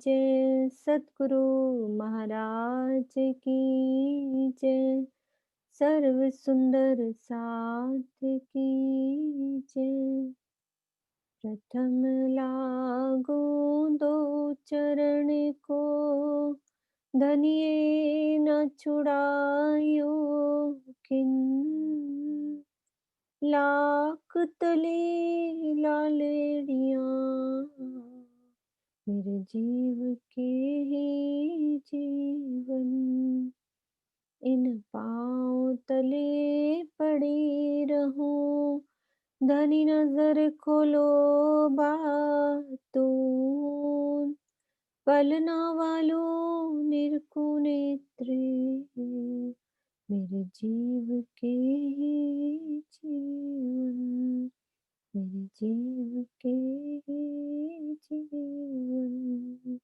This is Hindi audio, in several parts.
जय, सद्गुरु महाराज की जय, सर्व सुंदर साथ की जय। प्रथम लागू दो चरण को, धनिये न छुड़ायो किन, लाख तले लालेड़िया, मेरे जीव के ही जीवन, इन पाँव तले पड़ी रहूं, धनी नजर खोलो बातून, पलना वालों निरखो नेत्रे, मेरे जीव के ही जीवन, मेरे जीव के ही जीवन।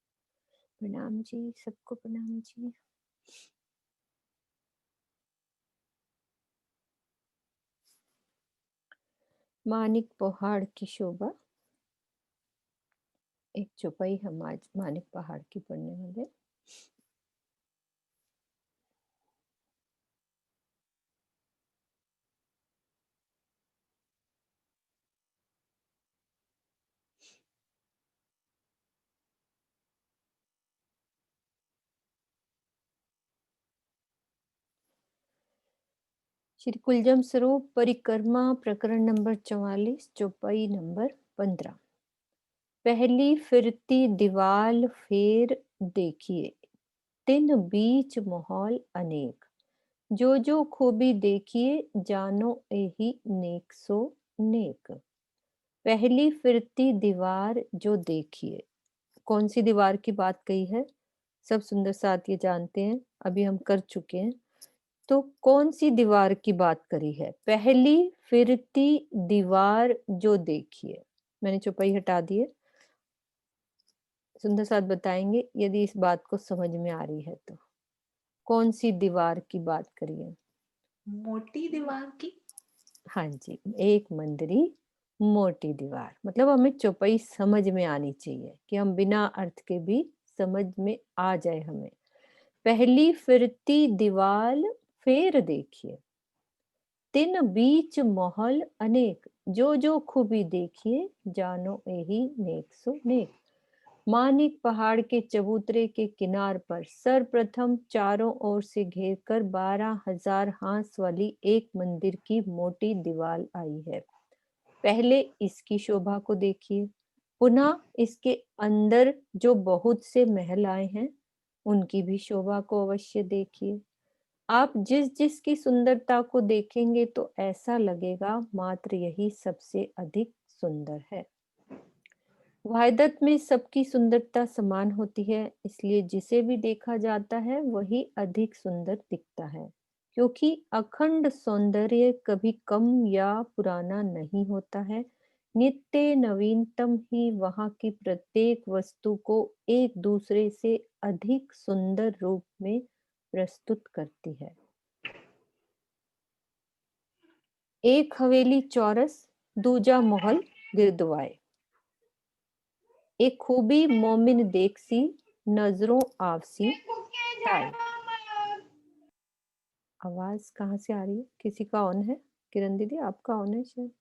प्रणाम जी, सबको प्रणाम जी। मानिक पहाड़ की शोभा। एक चौपाई हम आज मानिक पहाड़ की पढ़ने वाले। श्री कुलजम स्वरूप परिक्रमा प्रकरण नंबर 44, चौपाई नंबर 15। पहली फिरती दीवाल फेर देखिए, तिन बीच मोहल अनेक, जो जो खूबी देखिए, जानो एही नेक सो नेक। पहली फिरती दीवार जो देखिए, कौन सी दीवार की बात कही है? सब सुंदर साथ ये जानते हैं, अभी हम कर चुके हैं। तो कौन सी दीवार की बात करी है? पहली फिरती दीवार जो देखिए। मैंने चौपाई हटा दी है। सुंदर साथ बताएंगे यदि इस बात को समझ में आ रही है तो। कौन सी दीवार की बात करी है? मोटी दीवार की। हाँ जी, एक मंदिरी मोटी दीवार। मतलब हमें चौपाई समझ में आनी चाहिए कि हम बिना अर्थ के भी समझ में आ जाए हमें। पहली फिरती दीवाल फेर देखिए, तिन बीच मोहल अनेक, जो जो खूबी देखिए, जानो एही नेक सो नेक। मानिक पहाड़ के चबूतरे के किनार पर सर्वप्रथम चारों ओर से घेरकर 12,000 हांस वाली एक मंदिर की मोटी दीवार आई है। पहले इसकी शोभा को देखिए, पुनः इसके अंदर जो बहुत से महल आए हैं उनकी भी शोभा को अवश्य देखिए। आप जिस जिस की सुंदरता को देखेंगे तो ऐसा लगेगा मात्र यही सबसे अधिक सुंदर है। वाहिदत में सबकी सुंदरता समान होती है, इसलिए जिसे भी देखा जाता है वही अधिक सुंदर दिखता है, क्योंकि अखंड सौंदर्य कभी कम या पुराना नहीं होता है। नित्य नवीनतम ही वहां की प्रत्येक वस्तु को एक दूसरे से अधिक सुंदर रूप में प्रस्तुत करती है। एक हवेली चौरस, दूजा महल गिरदवाए, एक खूबी मोमिन देखसी, नजरों आवसी ताई। आवाज कहाँ से आ रही है? किसी का ऑन है? किरण दीदी आपका ऑन है शायद।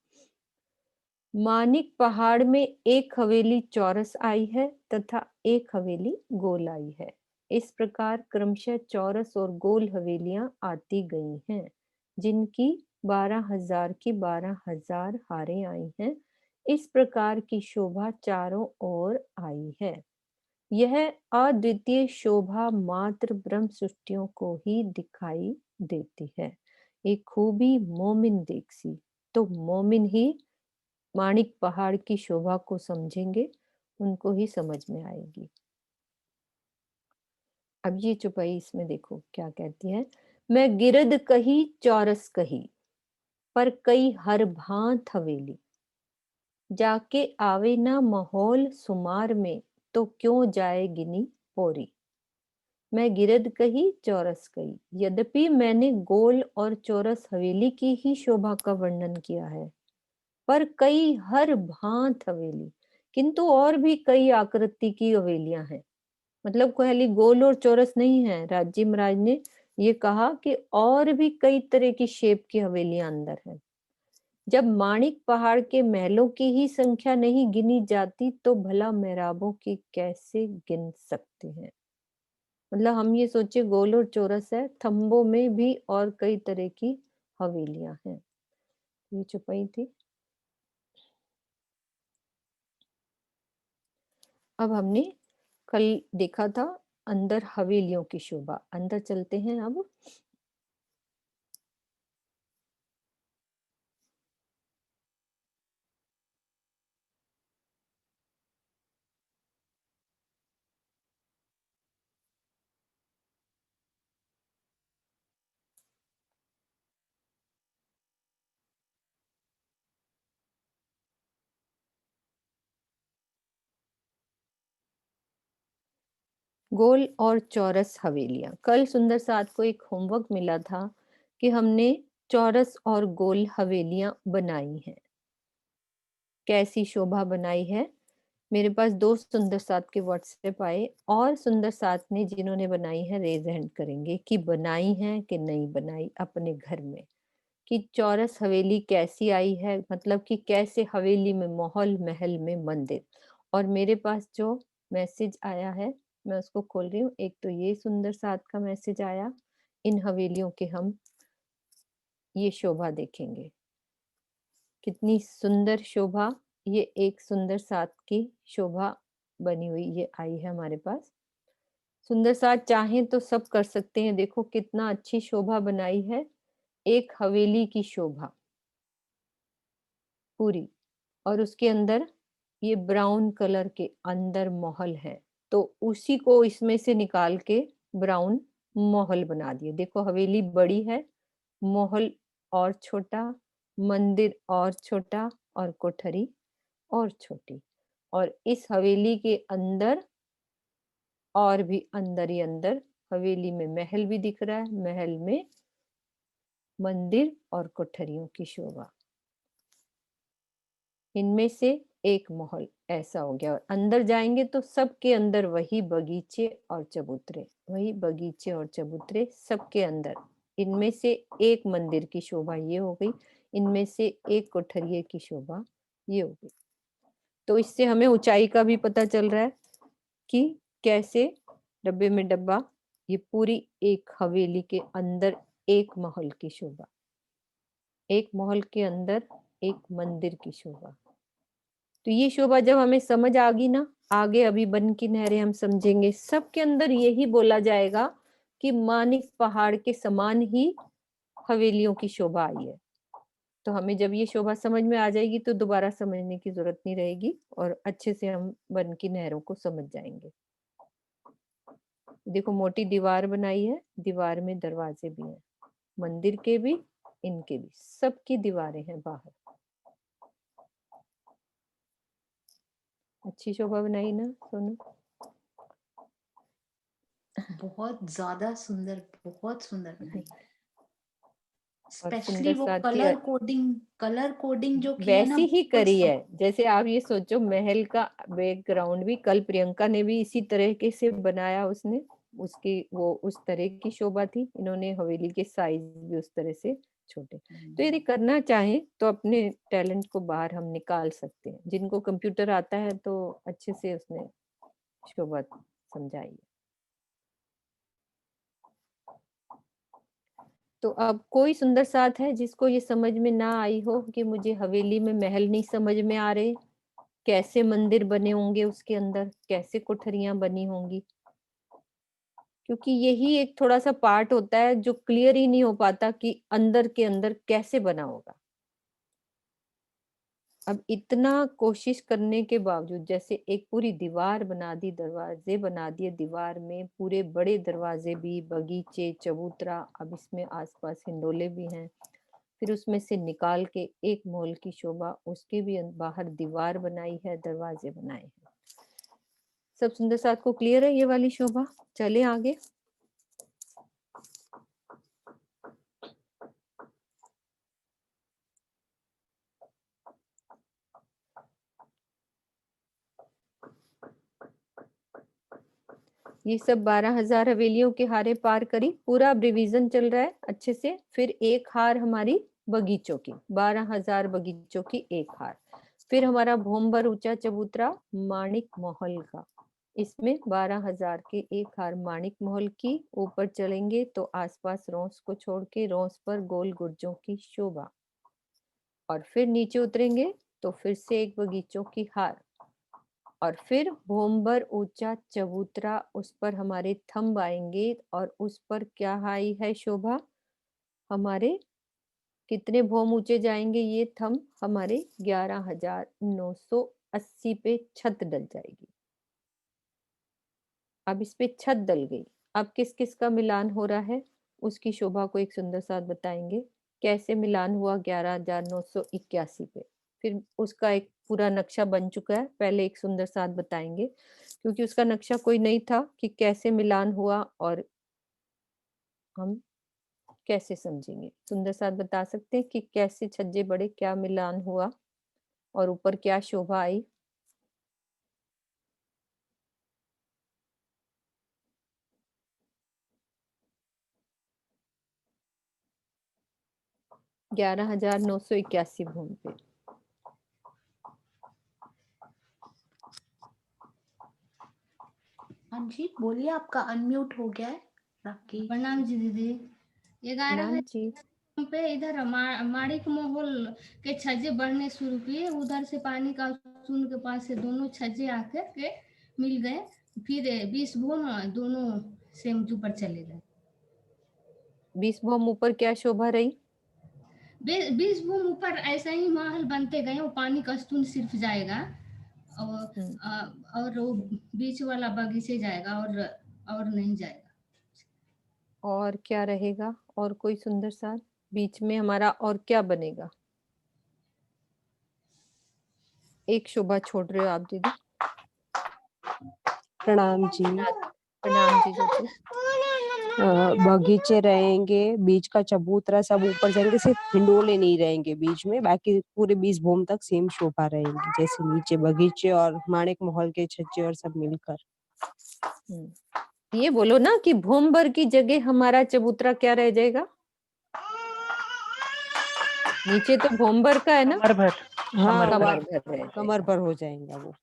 मानिक पहाड़ में एक हवेली चौरस आई है तथा एक हवेली गोल आई है। इस प्रकार क्रमशः चौरस और गोल हवेलियां आती गई हैं, जिनकी 12,000 की 12,000 हारें आई हैं। इस प्रकार की शोभा चारों ओर आई है। यह अद्वितीय शोभा मात्र ब्रह्म सृष्टियों को ही दिखाई देती है। एक खूबी मोमिन देखसी, तो मोमिन ही माणिक पहाड़ की शोभा को समझेंगे, उनको ही समझ में आएगी। अब ये चौपाई इसमें देखो क्या कहती है। मैं गिरद कही चौरस कही, पर कई हर भांत हवेली, जाके आवे ना माहौल सुमार में, तो क्यों जाए गिनी पोरी। मैं गिरद कही चौरस कही, यद्यपि मैंने गोल और चौरस हवेली की ही शोभा का वर्णन किया है, पर कई हर भांत हवेली, किंतु और भी कई आकृति की हवेलियां हैं। मतलब खाली गोल और चौरस नहीं है। राजी महाराज ने ये कहा कि और भी कई तरह की शेप की हवेलियां अंदर है। जब माणिक पहाड़ के महलों की ही संख्या नहीं गिनी जाती तो भला मेहराबों की कैसे गिन सकते हैं। मतलब हम ये सोचे गोल और चौरस है, थंबों में भी और कई तरह की हवेलियां हैं। ये चौपाई थी। अब हमने कल देखा था अंदर हवेलियों की शोभा। अंदर चलते हैं अब। गोल और चौरस हवेलियां। कल सुंदर साथ को एक होमवर्क मिला था कि हमने चौरस और गोल हवेलियां बनाई हैं। कैसी शोभा बनाई है। मेरे पास दो सुंदर साथ के व्हाट्सएप आए और सुंदर साथ ने जिन्होंने बनाई है रेज हैंड करेंगे कि बनाई है कि नहीं बनाई अपने घर में। कि चौरस हवेली कैसी आई है, मतलब कि कैसे हवेली में माहौल, महल में मंदिर। और मेरे पास जो मैसेज आया है मैं उसको खोल रही हूँ। एक तो ये सुंदर साथ का मैसेज आया। इन हवेलियों के हम ये शोभा देखेंगे। कितनी सुंदर शोभा। ये एक सुंदर साथ की शोभा बनी हुई ये आई है हमारे पास। सुंदर साथ चाहें तो सब कर सकते हैं। देखो कितना अच्छी शोभा बनाई है। एक हवेली की शोभा पूरी। और उसके अंदर ये ब्राउन कलर के अंदर महल है, तो उसी को इसमें से निकाल के ब्राउन महल बना दिए। देखो हवेली बड़ी है, महल और छोटा, मंदिर और छोटा, और कोठरी और छोटी। और इस हवेली के अंदर और भी अंदर ही अंदर हवेली में महल भी दिख रहा है, महल में मंदिर और कोठरियों की शोभा। इनमें से एक महल ऐसा हो गया। और अंदर जाएंगे तो सबके अंदर वही बगीचे और चबूतरे, वही बगीचे और चबूतरे सबके अंदर। इनमें से एक मंदिर की शोभा ये हो गई, इनमें से एक कोठरिये की शोभा ये हो गई। तो इससे हमें ऊंचाई का भी पता चल रहा है कि कैसे डब्बे में डब्बा ये पूरी एक हवेली के अंदर एक महल की शोभा, एक महल के अंदर एक मंदिर की शोभा। तो ये शोभा जब हमें समझ आ गई ना, आगे अभी बन की नहरें हम समझेंगे, सबके अंदर यही बोला जाएगा कि मानिक पहाड़ के समान ही हवेलियों की शोभा आई है। तो हमें जब ये शोभा समझ में आ जाएगी तो दोबारा समझने की जरूरत नहीं रहेगी और अच्छे से हम बन की नहरों को समझ जाएंगे। देखो मोटी दीवार बनाई है, दीवार में दरवाजे भी हैं, मंदिर के भी, इनके भी, सबकी दीवारें हैं बाहर। अच्छी शोभा बनाई ना सोनू? बहुत ज्यादा सुंदर, बहुत सुंदर बनाई। और स्पेशली सुंदर वो साथ की कलर कोडिंग जो की है ना, वैसी ही बहुत करी है। जैसे आप ये सोचो महल का बैकग्राउंड भी कल प्रियंका ने भी इसी तरीके से बनाया। उसने उसकी वो उस तरह की शोभा थी, इन्होंने हवेली के साइज भी उस तरह से छोटे। तो यदि करना चाहें तो अपने टैलेंट को बाहर हम निकाल सकते हैं। जिनको कंप्यूटर आता है तो अच्छे से उसने शोभा समझाई है। तो अब कोई सुंदर साथ है जिसको ये समझ में ना आई हो कि मुझे हवेली में महल नहीं समझ में आ रहे, कैसे मंदिर बने होंगे उसके अंदर, कैसे कोठरियां बनी होंगी। क्योंकि यही एक थोड़ा सा पार्ट होता है जो क्लियर ही नहीं हो पाता कि अंदर के अंदर कैसे बना होगा। अब इतना कोशिश करने के बावजूद, जैसे एक पूरी दीवार बना दी, दरवाजे बना दिए, दीवार में पूरे बड़े दरवाजे भी, बगीचे, चबूतरा, अब इसमें आसपास हिंडोले भी हैं। फिर उसमें से निकाल के एक मॉल की शोभा, उसके भी बाहर दीवार बनाई है, दरवाजे बनाए हैं। सब सुंदर साथ को क्लियर है ये वाली शोभा? चले आगे। ये सब 12,000 हवेलियों के हारे पार करी। पूरा अब रिवीजन चल रहा है अच्छे से। फिर एक हार हमारी बगीचों की, 12,000 बगीचों की एक हार। फिर हमारा भोंबर ऊंचा चबूतरा माणिक महल का, इसमें 12,000 के एक हार माणिक महल की। ऊपर चलेंगे तो आसपास रोंस को छोड़ के रोंस पर गोल गुर्जों की शोभा। और फिर नीचे उतरेंगे तो फिर से एक बगीचों की हार। और फिर भोंबर ऊंचा चबूतरा, उस पर हमारे थंब आएंगे और उस पर क्या आई है शोभा। हमारे कितने भोम ऊंचे जाएंगे ये थंब, हमारे 11,980 पे छत डल जाएगी। अब इस पे छत डल गई। अब किस किस का मिलान हो रहा है, उसकी शोभा को एक सुंदर साथ बताएंगे। कैसे मिलान हुआ 11,981 पे, फिर उसका एक पूरा नक्शा बन चुका है। पहले एक सुंदर साथ बताएंगे, क्योंकि उसका नक्शा कोई नहीं था कि कैसे मिलान हुआ और हम कैसे समझेंगे। सुंदर साथ बता सकते हैं कि कैसे छज्जे बड़े, क्या मिलान हुआ और ऊपर क्या शोभा आई। 11,981 भूमि पे। हाँ जी, बोलिए, आपका अनम्यूट हो गया है आपकी। प्रणाम जी दीदी। 11 नाम जी। पे इधर माणिक महल के छज्जे बढ़ने शुरू किए। उधर से पानी का सुन के पास से दोनों छज्जे आकर के मिल गए। फिर 20 भूम दोनों सेम ऊपर चले गए। 20 भूम ऊपर क्या शोभा रही। 20 भूम ऊपर ऐसा ही महल बनते गए। वो पानी का स्तून सिर्फ जाएगा और हम्म, और वो बीच वाला बगीचे जाएगा और नहीं जाएगा। और क्या रहेगा, और कोई सुंदर सा बीच में हमारा और क्या बनेगा। एक शोभा छोड़ रहे हो आप दीदी। प्रणाम जी। प्रणाम जी ज्योति। बगीचे रहेंगे, बीच का चबूतरा सब ऊपर जाएंगे, सिर्फ हिंडोले नहीं रहेंगे बीच में, बाकी पूरे 20 भूम तक सेम शोभा रहेंगी, जैसे नीचे बगीचे और माणिक महल के छज्जे और सब मिलकर। ये बोलो ना कि भूमभर की जगह हमारा चबूतरा क्या रह जाएगा। नीचे तो भूमभर का है ना। कमर भर। हाँ, कमर वो भर रह कमर जाएगा। पर हो जाएगा वो।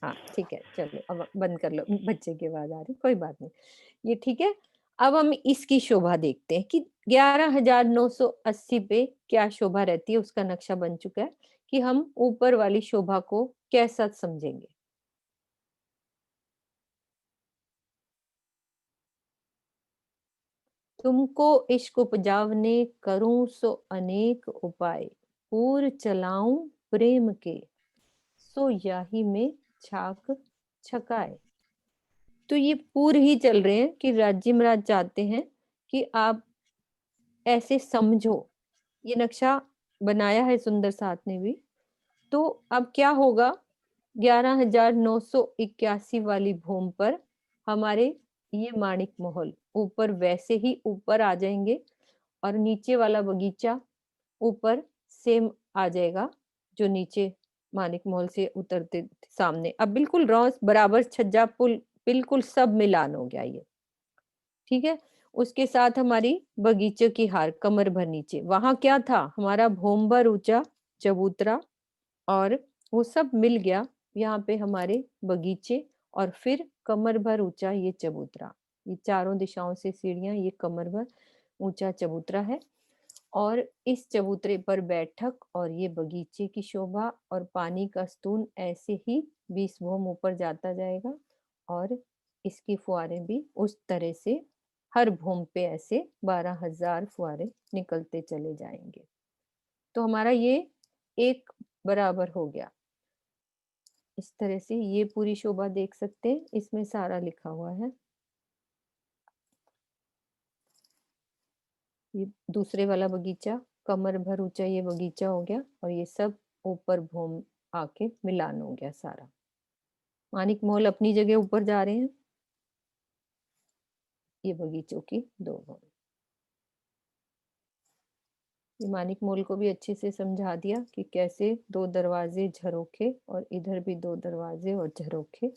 हाँ ठीक है, चलो अब बंद कर लो, बच्चे की आवाज आ रही, कोई बात नहीं, ये ठीक है। अब हम इसकी शोभा देखते हैं कि 11,980 पे क्या शोभा रहती है। उसका नक्शा बन चुका है कि हम ऊपर वाली शोभा को कैसा समझेंगे। तुमको इश्क उपजावने करूं सो अनेक उपाय, पूर चलाऊं प्रेम के सो याही में छाक छकाए। तो ये पूर ही चल रहे हैं कि राज्य महाराज चाहते हैं कि आप ऐसे समझो। ये नक्शा बनाया है सुंदर साथ ने भी। तो अब क्या होगा, 11,981 वाली भूमि पर हमारे ये माणिक महल ऊपर वैसे ही ऊपर आ जाएंगे और नीचे वाला बगीचा ऊपर सेम आ जाएगा, जो नीचे माणिक महल से उतरते सामने। अब बिल्कुल रौस बराबर छज्जा पुल बिल्कुल सब मिलान हो गया ये, ठीक है। उसके साथ हमारी बगीचे की हार कमर भर नीचे, वहां क्या था हमारा भोंबर ऊंचा चबूतरा और वो सब मिल गया यहाँ पे हमारे बगीचे। और फिर कमर भर ऊंचा ये चबूतरा, ये चारों दिशाओं से सीढ़ियां, ये कमर भर ऊंचा चबूतरा है। और इस चबूतरे पर बैठक और ये बगीचे की शोभा और पानी का स्तून ऐसे ही 20 भूम ऊपर जाता जाएगा। और इसकी फुहारें भी उस तरह से हर भूम पे ऐसे 12,000 फुहारे निकलते चले जाएंगे। तो हमारा ये एक बराबर हो गया। इस तरह से ये पूरी शोभा देख सकते हैं, इसमें सारा लिखा हुआ है। ये दूसरे वाला बगीचा कमर भर ऊंचा ये बगीचा हो गया और ये सब ऊपर भूम आके मिलान हो गया सारा। मानिक मोल अपनी जगह ऊपर जा रहे हैं। ये बगीचों की दो भूम। ये मानिक मोल को भी अच्छे से समझा दिया कि कैसे दो दरवाजे झरोखे और इधर भी दो दरवाजे और झरोखे।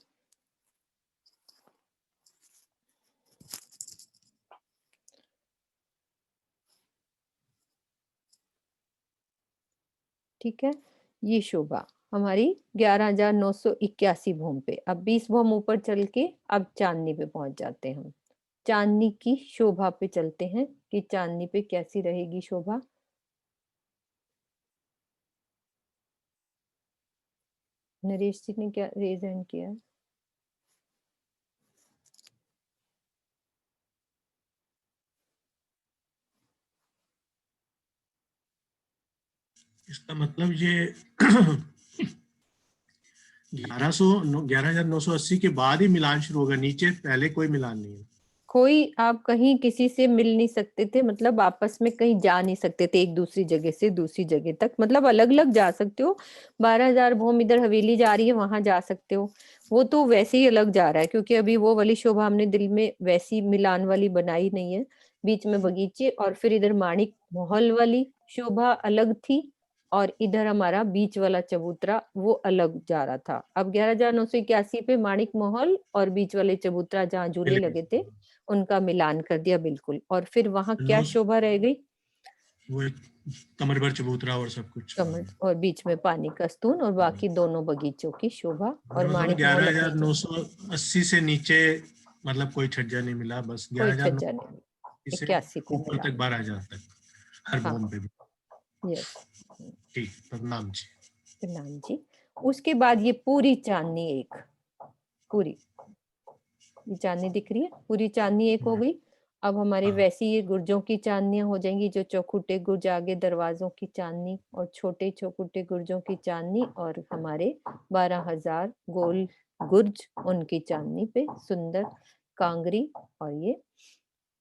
ठीक है, ये शोभा हमारी 11,981 भूम पे। अब 20 भूम ऊपर चल के अब चांदनी पे पहुंच जाते हैं हम। चांदनी की शोभा पे चलते हैं कि चांदनी पे कैसी रहेगी शोभा। नरेश जी ने क्या रेज हैंड किया है? इसका मतलब ये 11,980 के बाद ही मिलान शुरू होगा, नीचे पहले कोई मिलान नहीं है। कोई आप कहीं किसी से मिल नहीं सकते थे, मतलब आपस में कहीं जा नहीं सकते थे एक दूसरी जगह से दूसरी जगह तक, मतलब अलग अलग जा सकते हो। 12,000 भूम इधर हवेली जा रही है वहां जा सकते हो, वो तो वैसे ही अलग जा रहा है क्योंकि अभी वो वाली शोभा हमने दिल में वैसी मिलान वाली बनाई नहीं है। बीच में बगीचे और फिर इधर माणिक महल वाली शोभा अलग थी और इधर हमारा बीच वाला चबूतरा वो अलग जा रहा था। अब 11,981 पे माणिक महल और बीच वाले चबूतरा जहाँ झूले मिल लगे थे गए। उनका मिलान कर दिया बिल्कुल। और फिर वहां क्या नौ शोभा रह गई? वो एक कमर भर चबूतरा और सब कुछ। कमल और बीच में पानी का स्तून और बाकी दोनों बगीचों की शोभा और मतलब माणिक महल अपनी जगह। 11,980 से नीचे मतलब कोई छज्जा नहीं मिला, बस कोई 11,980 छज्जा नहीं, से 81 को ऊपर मिला। तक 12,000 तक हर हाँ, भूम पे भी। यस, ठीक, प्रणाम जी। प्रणाम जी। उसके बाद ये पूरी चांदनी एक, पूरी ये चांदनी दिख रही है, पूरी चांदनी एक हो गई। अब हमारी हाँ, वैसी ये गुर्जों की चांदनियां हो जाएंगी, जो चौखुटे गुर्ज आगे दरवाजों की चांदनी और छोटे चौखुटे गुर्जों की चांदनी और हमारे 12,000 गोल गुर्ज उनकी चांदनी पे सुंदर कांगरी और ये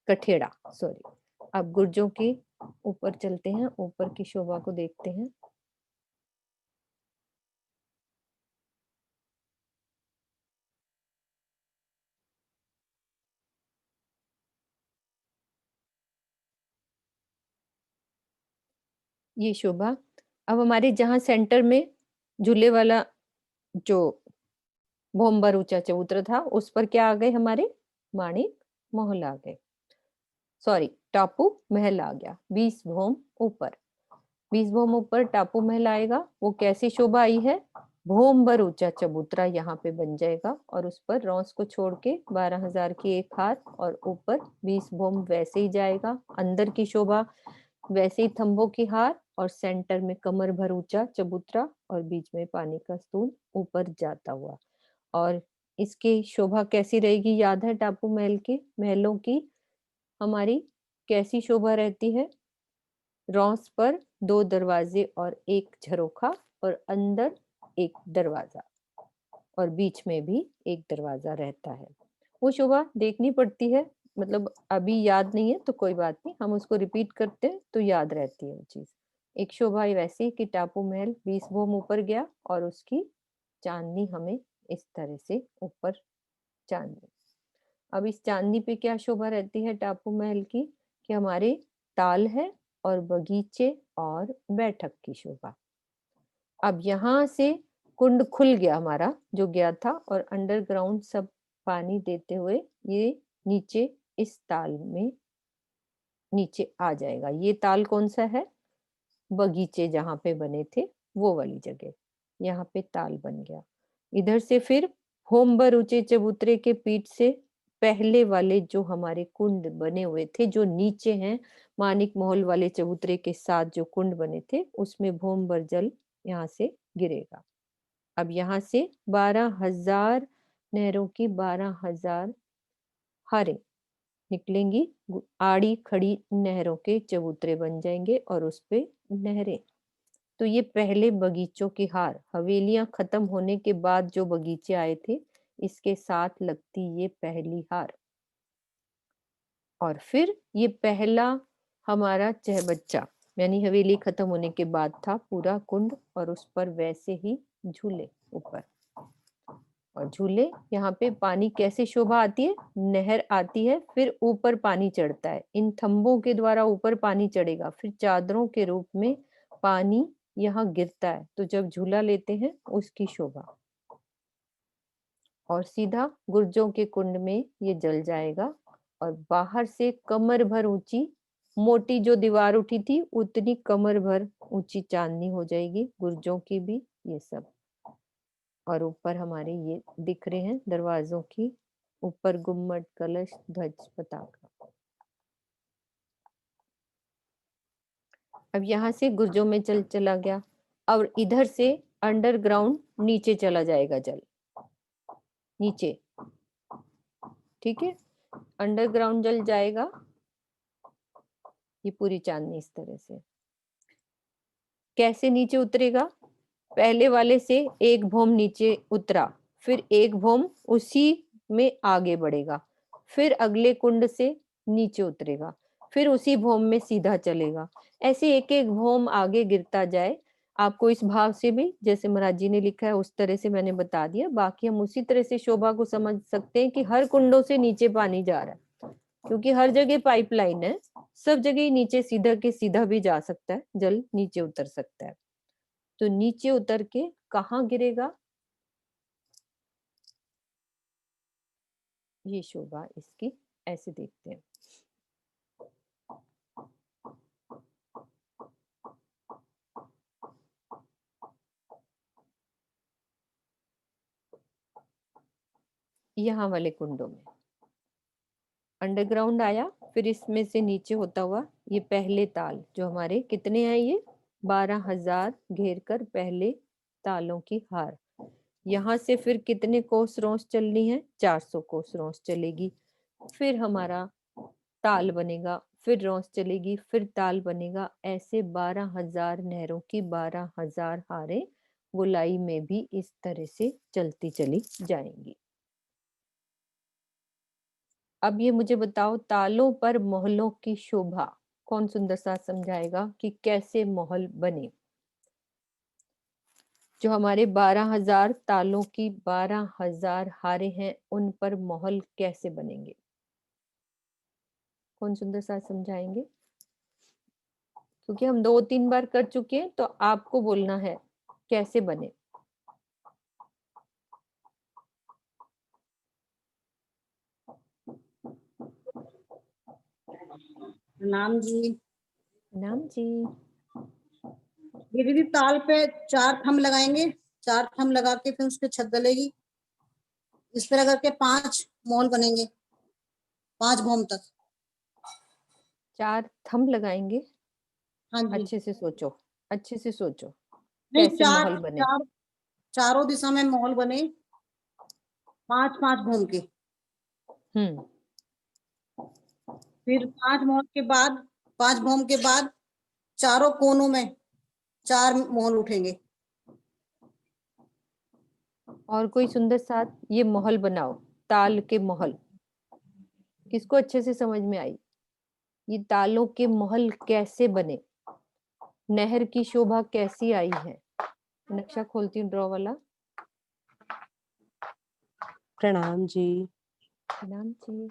कठेड़ा, सॉरी। अब गुर्जों के ऊपर चलते हैं, ऊपर की शोभा को देखते हैं। ये शोभा अब हमारे जहां सेंटर में झूले वाला जो भोम्बर ऊंचा चबूतरा था उस पर क्या आ गए हमारे माणिक महल आ गए, सॉरी टापू महल आ गया 20 भोम ऊपर। 20 भोम ऊपर टापू महल आएगा। वो कैसी शोभा आई है? भोम्बर ऊंचा चबूतरा यहाँ पे बन जाएगा और उस पर रॉस को छोड़ के 12,000 की एक हार और ऊपर 20 भोम वैसे ही जाएगा। अंदर की शोभा वैसे ही थंभों की हार और सेंटर में कमर भर ऊंचा चबूतरा और बीच में पानी का स्तून ऊपर जाता हुआ। और इसकी शोभा कैसी रहेगी? याद है टापू महल के महलों की हमारी कैसी शोभा रहती है? रॉस पर 2 दरवाजे और एक झरोखा और अंदर एक दरवाजा और बीच में भी एक दरवाजा रहता है। वो शोभा देखनी पड़ती है, मतलब अभी याद नहीं है तो कोई बात नहीं, हम उसको रिपीट करते हैं तो याद रहती है वो चीज। एक शोभा वैसी कि टापू महल 20 भोम ऊपर गया और उसकी चांदनी हमें इस तरह से ऊपर चांदनी। अब इस चांदनी पे क्या शोभा रहती है टापू महल की? कि हमारे ताल है और बगीचे और बैठक की शोभा। अब यहाँ से कुंड खुल गया हमारा जो गया था और अंडरग्राउंड सब पानी देते हुए ये नीचे इस ताल में नीचे आ जाएगा। ये ताल कौन सा है? बगीचे जहाँ पे बने थे वो वाली जगह, यहाँ पे ताल बन गया। इधर से फिर होमबर ऊंचे चबूतरे के पीठ से पहले वाले जो हमारे कुंड बने हुए थे जो नीचे हैं, मानिक महल वाले चबूतरे के साथ जो कुंड बने थे उसमें भोमबर जल यहाँ से गिरेगा। अब यहाँ से 12,000 नहरों की 12,000 हारें निकलेंगी, आड़ी खड़ी नहरों के चबूतरे बन जाएंगे और उस पे नहरें। तो ये पहले बगीचों की हार, हवेलियां खत्म होने के बाद जो बगीचे आए थे इसके साथ लगती ये पहली हार। और फिर ये पहला हमारा चहबच्चा, यानी हवेली खत्म होने के बाद था पूरा कुंड और उस पर वैसे ही झूले ऊपर। और झूले यहाँ पे पानी कैसे शोभा आती है? नहर आती है फिर ऊपर पानी चढ़ता है, इन थंबों के द्वारा ऊपर पानी चढ़ेगा फिर चादरों के रूप में पानी यहाँ गिरता है, तो जब झूला लेते हैं उसकी शोभा। और सीधा गुर्जों के कुंड में ये जल जाएगा और बाहर से कमर भर ऊंची मोटी जो दीवार उठी थी उतनी कमर भर ऊंची चांदनी हो जाएगी, गुर्जों की भी, ये सब। और ऊपर हमारे ये दिख रहे हैं दरवाजों की, ऊपर गुम्मट, कलश, ध्वज, पताका। अब यहाँ से गुर्जों में चला गया, और इधर से अंडरग्राउंड नीचे चला जाएगा जल, नीचे। ठीक है, अंडरग्राउंड जल जाएगा, ये पूरी चांदनी इस तरह से। कैसे नीचे उतरेगा? पहले वाले से एक भौम नीचे उतरा, फिर एक भौम उसी में आगे बढ़ेगा, फिर अगले कुंड से नीचे उतरेगा, फिर उसी भौम में सीधा चलेगा। ऐसे एक एक भौम आगे गिरता जाए। आपको इस भाव से भी, जैसे महाराज जी ने लिखा है उस तरह से मैंने बता दिया। बाकी हम उसी तरह से शोभा को समझ सकते हैं कि हर कुंडों से नीचे पानी जा रहा है, क्योंकि हर जगह पाइपलाइन है, सब जगह नीचे सीधा के सीधा भी जा सकता है, जल नीचे उतर सकता है। तो नीचे उतर के कहाँ गिरेगा? ये शोभा इसकी ऐसे देखते हैं। यहाँ वाले कुंडों में अंडरग्राउंड आया, फिर इसमें से नीचे होता हुआ ये पहले ताल, जो हमारे कितने हैं, ये 12,000 घेर कर पहले तालों की हार। यहाँ से फिर कितने कोस रोंस चलनी है? 400 कोस रोंस चलेगी। फिर हमारा ताल बनेगा, फिर रोंस चलेगी, फिर ताल बनेगा। ऐसे 12,000 नहरों की 12,000 हारें गोलाई में भी इस तरह से चलती चली जाएंगी। अब ये मुझे बताओ, तालों पर महलों की शोभा कौन सुंदर सा समझाएगा कि कैसे महल बने? जो हमारे 12,000 तालों की 12,000 हारे हैं, उन पर महल कैसे बनेंगे? कौन सुंदर सा समझाएंगे? क्योंकि हम 2-3 बार कर चुके हैं, तो आपको बोलना है कैसे बने। नाम जी। नाम जी। ये दीदी ताल पे 4 थंब लगाएंगे, 4 थंब लगा के फिर उसके छत डलेगी। इस तरह करके 5 महल बनेंगे, 5 भौम तक। 4 थंब लगाएंगे? हाँ जी। अच्छे से सोचो, अच्छे से सोचो, नहीं, कैसे महल बने। चारों दिशा में महल बने, 5-5 भौम के। हम्म। फिर 5 महल के बाद, 5 भौम के बाद चारों कोनों में 4 महल उठेंगे। और कोई सुंदर सा ये महल बनाओ, ताल के महल। किसको अच्छे से समझ में आई? ये तालों के महल कैसे बने, नहर की शोभा कैसी आई है? नक्शा खोलती हूँ ड्रॉ वाला। प्रणाम जी। नाम जी।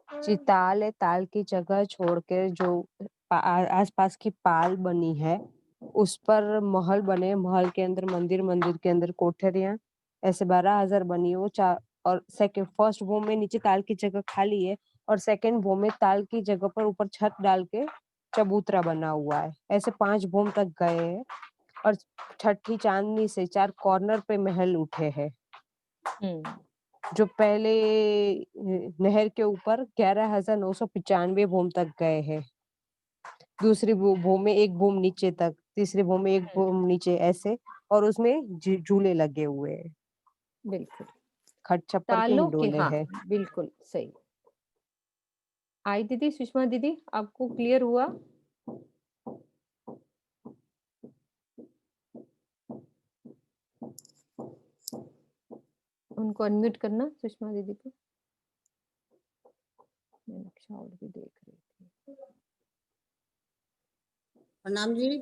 जी, ताल है, ताल की जगह छोड़ के जो आसपास की पाल बनी है उस पर महल बने, महल के अंदर मंदिर, मंदिर के अंदर कोठरियां, ऐसे 12,000 बनी है वो। और सेकंड फर्स्ट भूमि में नीचे ताल की जगह खाली है, और सेकंड भूमि में ताल की जगह पर ऊपर छत डाल के चबूतरा बना हुआ है। ऐसे 5 भूमि तक गए हैं, और छठी चांदनी से 4 कॉर्नर पे महल उठे हैं। जो पहले नहर के ऊपर 11,995 भूमि तक गए हैं। दूसरी भूमि में एक भूमि नीचे तक, तीसरी भूमि में एक भूमि नीचे, ऐसे। और उसमें झूले लगे हुए हैं, बिल्कुल खट छप्पर के तालों के, हिंडोले हाँ हैं। बिल्कुल सही। आई दीदी, सुषमा दीदी, आपको क्लियर हुआ? उनको अनम्यूट करना, सुषमा दीदी को। मैं नक्शा और भी देख रही थी। प्रणाम जी।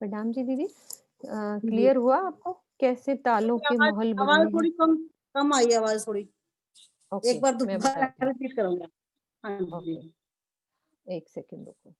प्रणाम जी दीदी। क्लियर हुआ आपको कैसे तालों के महल आवाज बनने हैं? थोड़ी कम कम आई, आवाज थोड़ी। ओके, एक बार मैं दोबारा बताती हूँ। रिपीट करूंगा। हाँ जी। ओके, एक सेकंड रुको।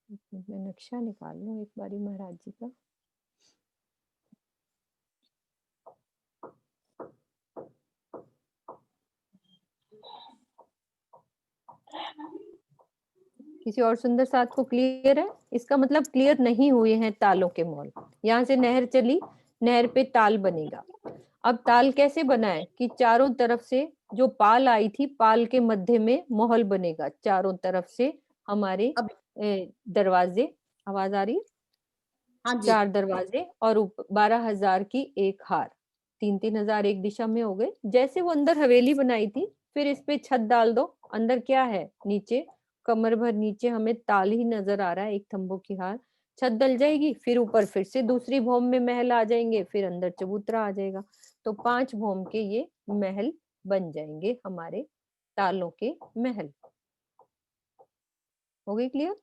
एक मिनट मैं नक्शा निकाल लूं एक बारी महाराज जी का। किसी और सुंदर साथ को क्लियर है? इसका मतलब क्लियर नहीं हुए हैं तालों के मॉल। यहाँ से नहर चली, नहर पे ताल बनेगा। अब ताल कैसे बनाए कि चारों तरफ से जो पाल आई थी, पाल के मध्य में महल बनेगा। चारों तरफ से हमारे अब दरवाजे, आवाज आ रही है? हाँ जी 4 दरवाजे और 12,000 की एक हार, 3-3 हजार एक दिशा में हो गए। जैसे वो अंदर हवेली बनाई थी, फिर इस पे छत डाल दो। अंदर क्या है? नीचे कमर भर नीचे हमें ताल ही नजर आ रहा है, एक तंबू की हार। छत डल जाएगी, फिर ऊपर फिर से दूसरी भौम में महल आ जाएंगे, फिर अंदर चबूतरा आ जाएगा। तो 5 भौम के ये महल बन जाएंगे हमारे तालों के महल। हो गई क्लियर?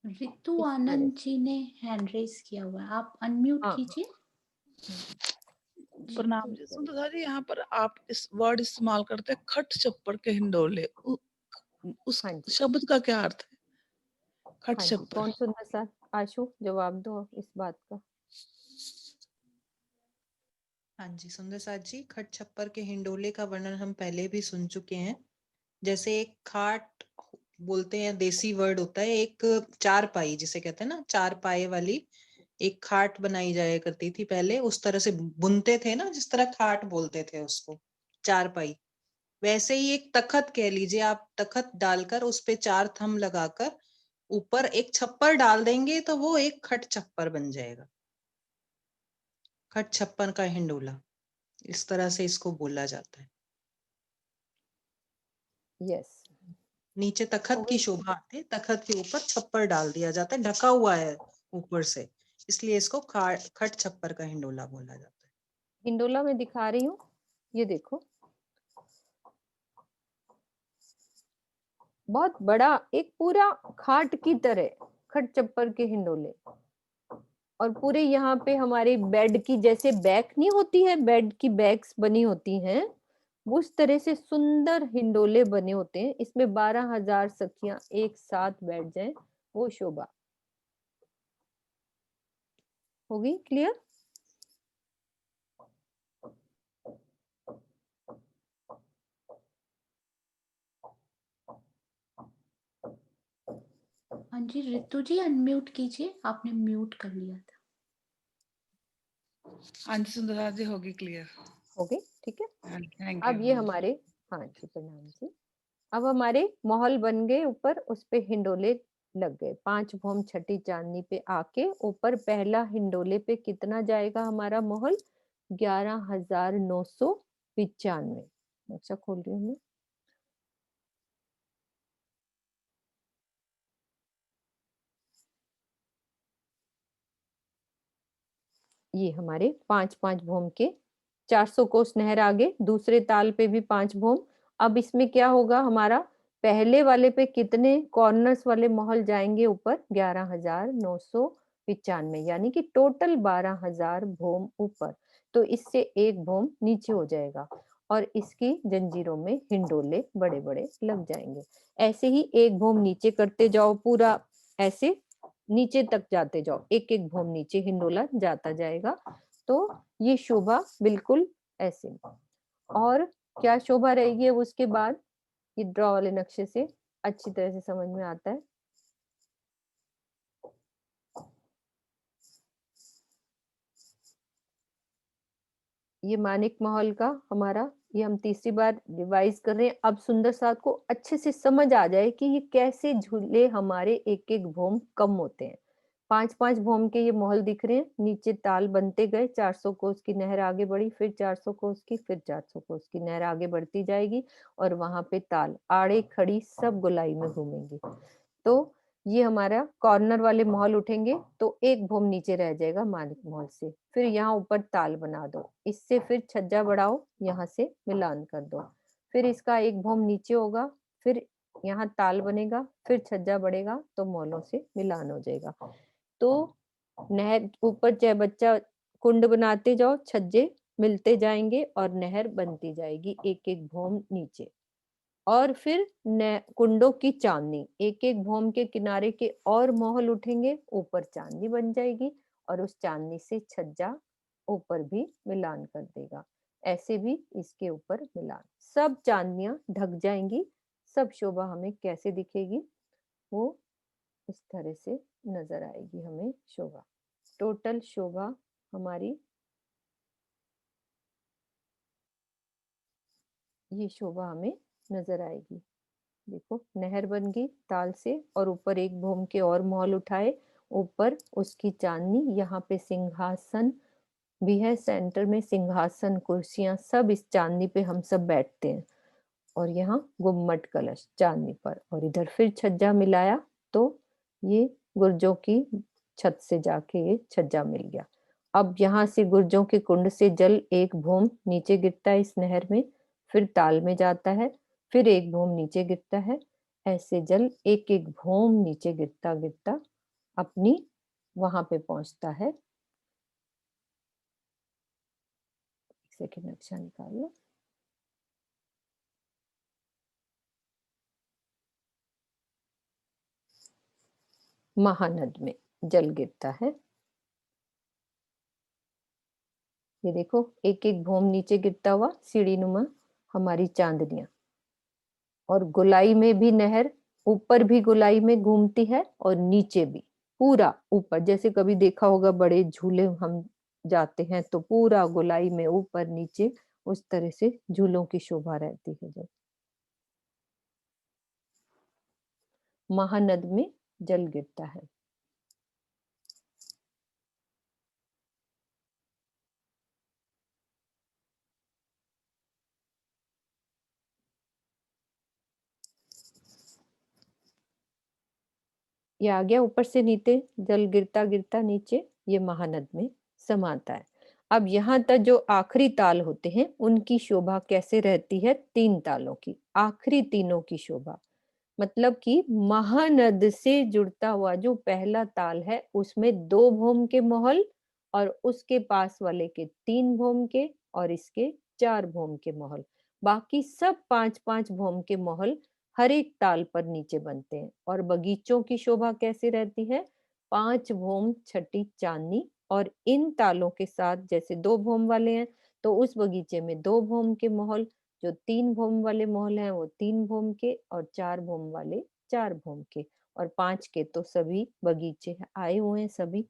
रितु इस तरह आनंद से। जी ने हैंड रेस किया हुआ है, आप अनम्यूट हाँ कीजिए। प्रणाम जी। सुंदर जी, यहाँ पर आप इस वर्ड इस्तेमाल करते हैं खट चप्पड़ के हिंडोले। उस हाँ जी, शब्द का क्या अर्थ है? खट हाँ जी। चप्पड़। कौन सुंदर सा? आशु जवाब दो इस बात का। हाँ जी सुंदर साथ जी, खट छप्पर के हिंडोले का वर्णन हम पहले भी सुन चुके हैं। जैसे एक खाट बोलते हैं, देसी वर्ड होता है, एक चारपाई जिसे कहते हैं ना, चार पाए वाली एक खाट बनाई जाया करती थी पहले। उस तरह से बुनते थे ना, जिस तरह खाट बोलते थे उसको, चारपाई। वैसे ही एक तखत कह लीजिए आप, तखत डालकर उस पे 4 थंब लगाकर ऊपर एक छप्पर डाल देंगे तो वो एक खट छप्पर बन जाएगा। खट छप्पर का हिंडोला, इस तरह से इसको बोला जाता है। यस। नीचे हो तखत की गई। शोभा आती है, तखत के ऊपर छप्पर डाल दिया जाता है, ढका हुआ है ऊपर से, इसलिए इसको खट छप्पर का हिंडोला बोला जाता है। हिंडोला में दिखा रही हूँ, ये देखो। बहुत बड़ा, एक पूरा खाट की तरह खट चप्पर के हिंडोले। और पूरे यहाँ पे हमारे बेड की जैसे बैक नहीं होती है, बेड की बैग्स बनी होती हैं, उस तरह से सुंदर हिंडोले बने होते हैं। इसमें 12,000 सखियां एक साथ बैठ जाएं, वो शोभा। होगी क्लियर? हाँ जी रितु जी अनम्यूट कीजिए, आपने म्यूट कर लिया था। हाँ जी सुंदर जी, होगी क्लियर। हो गई, ठीक है। थैंक अब ये यू। हमारे, हाँ जी प्रणाम जी। अब हमारे महल बन गए, ऊपर उस पे हिंडोले लग गए। 5 भौम छठी चांदनी पे आके ऊपर पहला हिंडोले पे कितना जाएगा हमारा महल? 11,995। अच्छा खोल रही हूँ मैं। ये हमारे 5-5 भौम के 400 कोस नहर आगे, दूसरे ताल पे भी 5 भौम। अब इसमें क्या होगा हमारा? पहले वाले पे कितने कॉर्नर्स वाले महल जाएंगे ऊपर? 11,995, यानी कि टोटल 12,000 भौम ऊपर। तो इससे एक भौम नीचे हो जाएगा और इसकी जंजीरों में हिंडोले बड़े बड़े लग जाएंगे। ऐसे ही एक भौम नीचे करते जाओ, पूरा ऐसे नीचे तक जाते जाओ, एक एक भौम नीचे हिंडोला जाता जाएगा। तो ये शोभा बिल्कुल ऐसे। और क्या शोभा रहेगी अब उसके बाद? ये ड्रॉ वाले नक्शे से अच्छी तरह से समझ में आता है। ये मानिक महल का हमारा, ये हम तीसरी बार रिवाइज कर रहे हैं। अब सुंदर साथ को अच्छे से समझ आ जाए कि ये कैसे झूले हमारे एक एक भौम कम होते हैं। 5-5 भौम के ये महल दिख रहे हैं, नीचे ताल बनते गए। 400 कोस की नहर आगे बढ़ी, फिर 400 कोस की, फिर 400 कोस की नहर आगे बढ़ती जाएगी और वहां पे ताल आड़े खड़ी सब गोलाई में घूमेंगी। तो ये हमारा कॉर्नर वाले महल उठेंगे तो एक भौम नीचे रह जाएगा मानिक महल से। फिर यहाँ ऊपर ताल बना दो, इससे फिर छज्जा बढ़ाओ, यहाँ से मिलान कर दो। फिर इसका एक भौम नीचे होगा, फिर यहाँ ताल बनेगा, फिर छज्जा बढ़ेगा तो महलों से मिलान हो जाएगा। तो नहर ऊपर चाहे बच्चा कुंड बनाते जाओ, छज्जे मिलते जाएंगे और नहर बनती जाएगी एक एक भौम नीचे। और फिर कुंडों की चांदनी, एक एक भौम के किनारे के और मोहल उठेंगे, ऊपर चांदनी बन जाएगी और उस चांदनी से छज्जा ऊपर भी मिलान कर देगा। ऐसे भी इसके ऊपर मिलान, सब चांदनियां ढक जाएंगी। सब शोभा हमें कैसे दिखेगी, वो इस तरह से नजर आएगी हमें शोभा। टोटल शोभा हमारी ये शोभा हमें नजर आएगी। देखो नहर बन गई ताल से और ऊपर एक भौम के और मोहल उठाए, ऊपर उसकी चांदनी, यहाँ पे सिंहासन भी है, सेंटर में सिंहासन कुर्सियां सब इस चांदनी पे हम सब बैठते हैं। और यहाँ गुम्मट कलश चांदनी पर, और इधर फिर छज्जा मिलाया तो ये गुर्जों की छत से जाके ये छज्जा मिल गया। अब यहाँ से गुर्जों के कुंड से जल एक भौम नीचे गिरता है इस नहर में, फिर ताल में जाता है, फिर एक भौम नीचे गिरता है। ऐसे जल एक एक भौम नीचे गिरता गिरता अपनी वहां पे पहुंचता है। एक सेकंड नक्शा निकाल लो। महानद में जल गिरता है। ये देखो एक एक भौम नीचे गिरता हुआ सीढ़ी नुमा हमारी चांदनियां। और गोलाई में भी नहर ऊपर भी गोलाई में घूमती है और नीचे भी पूरा ऊपर, जैसे कभी देखा होगा बड़े झूले हम जाते हैं तो पूरा गोलाई में ऊपर नीचे उस तरह से झूलों की शोभा रहती है। जब महानद में जल गिरता है। ये आ गया ऊपर से नीचे जल गिरता गिरता नीचे ये महानद में समाता है। अब यहाँ तक जो आखिरी ताल होते हैं उनकी शोभा कैसे रहती है, 3 तालों की, आखिरी तीनों की शोभा। मतलब कि महानद से जुड़ता हुआ जो पहला ताल है उसमें 2 भौम के मोहल और उसके पास वाले के 3 भौम के और इसके 4 भौम के मोहल, बाकी सब 5-5 भौम के मोहल हर एक ताल पर नीचे बनते हैं। और बगीचों की शोभा कैसे रहती है, 5 भौम छठी चांदनी, और इन तालों के साथ जैसे 2 भौम वाले हैं तो उस बगीचे में 2 भौम के मोहल, जो 3 भौम वाले मोहल हैं वो 3 भौम के और 4 भौम वाले 4 भौम के, और 5 के तो सभी बगीचे आए हुए हैं सभी।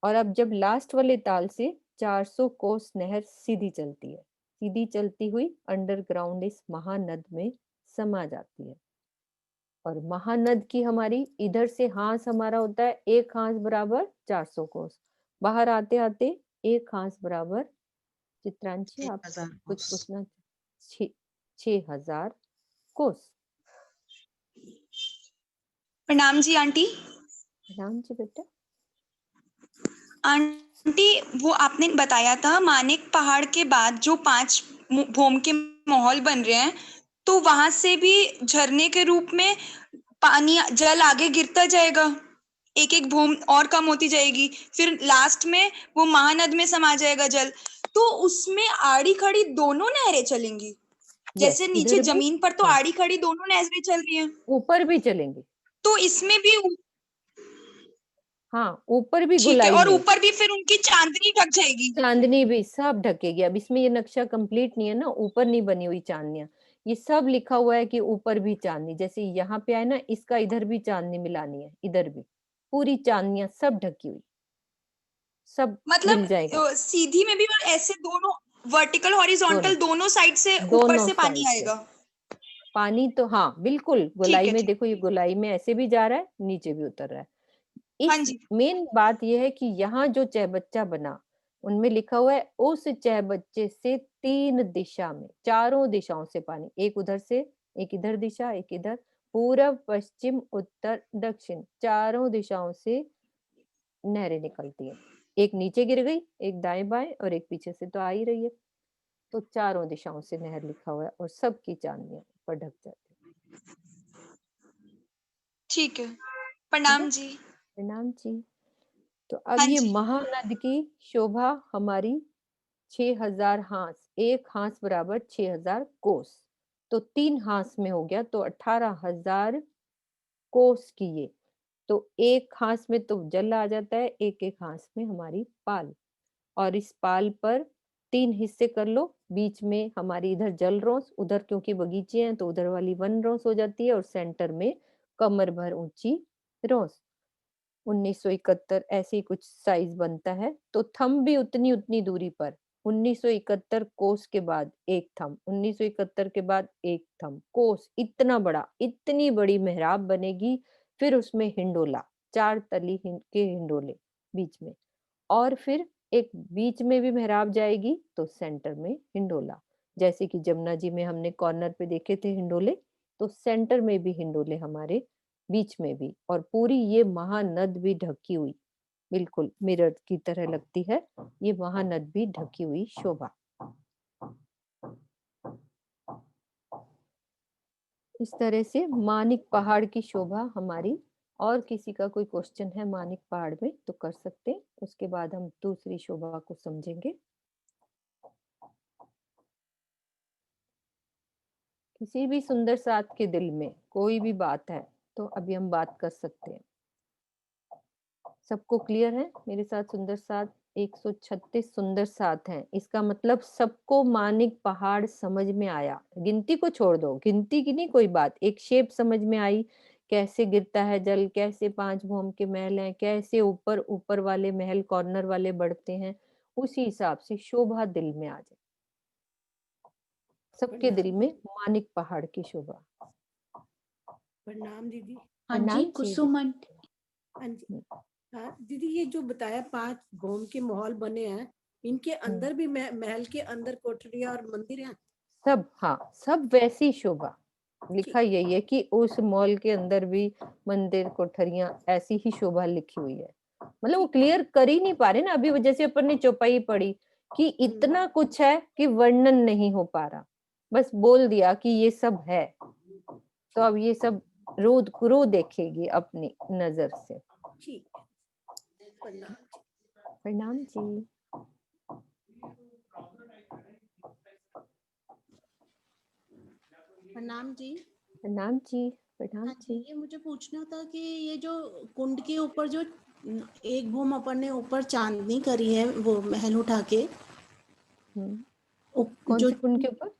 और अब जब लास्ट वाले ताल से 400 कोस नहर सीधी चलती है, सीधी चलती हुई अंडरग्राउंड इस महानद में समा जाती है। और महानद की हमारी इधर से हांस हमारा होता है, एक हांस बराबर 400 कोस, बाहर आते आते एक हांस बराबर, चित्रांशी आप 1000 कुछ कोस। पूछना, 6000 कोस। प्रणाम जी आंटी। राम जी बेटा। आंटी वो आपने बताया था मानिक पहाड़ के बाद जो 5 भौम के माहौल बन रहे हैं, तो वहां से भी झरने के रूप में पानी जल आगे गिरता जाएगा, एक एक भौम और कम होती जाएगी, फिर लास्ट में वो महानद में समा जाएगा जल। तो उसमें आड़ी खड़ी दोनों नहरें चलेंगी, जैसे नीचे इधर भी, जमीन पर तो हाँ, आड़ी खड़ी दोनों नहरें चल रही हैं, ऊपर भी चलेंगे। तो इसमें भी हाँ ऊपर भी ठीक है, गोलाई और में ऊपर भी फिर उनकी चांदनी ढक जाएगी। चांदनी भी सब ढकेगी। अब इसमें ये नक्शा कंप्लीट नहीं है ना, ऊपर नहीं बनी हुई चांदनियां, ये सब लिखा हुआ है कि ऊपर भी चांदनी, जैसे यहाँ पे आए ना इसका इधर भी चांदनी मिलानी है, इधर भी पूरी चांदनियां सब ढकी हुई, सब मतलब मिल जाएगा। सीधी में भी और ऐसे दोनों वर्टिकल हॉरिजॉन्टल दोनों दोनों साइड से ऊपर दोनों से पानी साइड से आएगा। पानी तो, हाँ बिल्कुल, ठीक गोलाई है में ठीक। देखो ये गोलाई में ऐसे भी जा रहा है, नीचे भी उतर रहा है। हाँ इस जी मेन बात यह है कि यहाँ जो चहबच्चा बना उनमें लिखा हुआ है उस चहबच्चे से 3 दिशा में, चारों दिशाओं से पानी, एक उधर से, एक इधर दिशा, एक इधर, पूरब पश्चिम उत्तर दक्षिण, चारों दिशाओं से नहरें निकलती हैं। एक नीचे गिर गई, एक दाएं बाएं और एक पीछे से तो आ ही रही है, तो चारों दिशाओं से नहर लिखा हुआ है और सबकी चांदनियां ऊपर ढक जाती है। ठीक है, ठीक है, प्रणाम जी। प्रणाम जी। तो अब हाँ ये जी महानद की शोभा हमारी 6000 हांस, एक हांस बराबर 6000 कोस, तो 3 हांस में हो गया, तो 18,000 कोस की ये। तो एक हांस में तो जल आ जाता है, एक-एक हांस में हमारी पाल। और इस पाल पर 3 हिस्से कर लो, बीच में हमारी इधर जल रोस, उधर क्योंकि बगीचे हैं तो उधर वाली वन रोस हो जाती है, और सेंटर में कमर भर ऊंची रोस। 1971 ऐसे ही कुछ साइज बनता है। तो थंब भी उतनी उतनी दूरी पर, 1971 कोस के बाद एक थंब, 1971 के बाद एक थंब, कोस इतना बड़ा, इतनी बड़ी मेहराब बनेगी। फिर उसमें हिंडोला, 4 तली के हिंडोले बीच में, और फिर एक बीच में भी मेहराब जाएगी तो सेंटर में हिंडोला। जैसे कि जमुना जी में हमने कॉर्नर पे देखे थे हिंडोले, तो सेंटर में भी हिंडोले हमारे, बीच में भी, और पूरी ये महानद भी ढकी हुई, बिल्कुल मिरर की तरह लगती है ये महानद भी ढकी हुई शोभा। इस तरह से मानिक पहाड़ की शोभा हमारी। और किसी का कोई क्वेश्चन है मानिक पहाड़ में तो कर सकते हैं, उसके बाद हम दूसरी शोभा को समझेंगे। किसी भी सुंदर साथ के दिल में कोई भी बात है तो अभी हम बात कर सकते हैं। सबको क्लियर है मेरे साथ? सुंदर साथ 136 सुंदर साथ हैं, इसका मतलब सबको मानिक पहाड़ समझ में आया। गिनती को छोड़ दो, गिनती की नहीं कोई बात, एक शेप समझ में आई, कैसे गिरता है जल, कैसे 5 भौम के महल हैं, कैसे ऊपर ऊपर वाले महल कॉर्नर वाले बढ़ते हैं, उसी हिसाब से शोभा दिल में आ जाए। सबके दिल में मानिक पहाड़ की शोभा। प्रणाम दीदी। हाँ जी, प्रणाम जी। कुसुम आंटी। हाँ जी। हाँ दीदी, ये जो बताया 5 भौम के महल बने हैं, इनके अंदर भी महल के अंदर कोठरियां और मंदिर हैं? सब, हाँ सब वैसी शोभा। लिखा यही है कि उस मॉल के अंदर भी मंदिर कोठरियां ऐसी ही शोभा लिखी हुई है। मतलब वो क्लियर कर ही नहीं पा रहे ना, अभी वो जैसे अपन ने चौपाई पढ़ी कि इतना कुछ है कि वर्णन नहीं हो पा रहा, बस बोल दिया कि ये सब है। तो अब ये सब रो देखेगी अपनी नजर से। ठीक है, प्रणाम। प्रणाम जी। प्रणाम जी। प्रणाम जी। प्रणाम हाँ जी, जी। ये मुझे पूछना था कि ये जो कुंड के ऊपर जो एक भूम अपन ने ऊपर चांदनी करी है, वो महल उठा के, कौन जो से कुंड के ऊपर?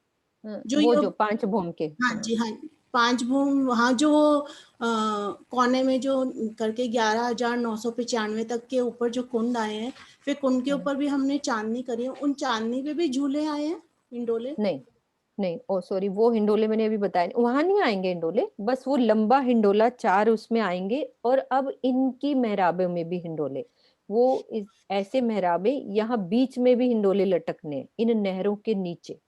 जो वो ये, जो 5 भौम के। हाँ जी, हाँ 5 भूम, वहाँ जो कोने में जो करके 11,995 तक के ऊपर जो कुंड आए हैं, फिर कुंड के ऊपर भी हमने चांदनी करी है, उन चांदनी पे भी झूले आए हैं, हिंडोले? नहीं नहीं, ओ सॉरी, वो हिंडोले मैंने अभी बताया, वहां नहीं आएंगे हिंडोले, बस वो लंबा हिंडोला 4 उसमें आएंगे। और अब इनकी मेहराबे में भी हिंडोले, वो ऐसे मेहराबे यहाँ बीच में भी हिंडोले लटकने इन नहरों के नीचे।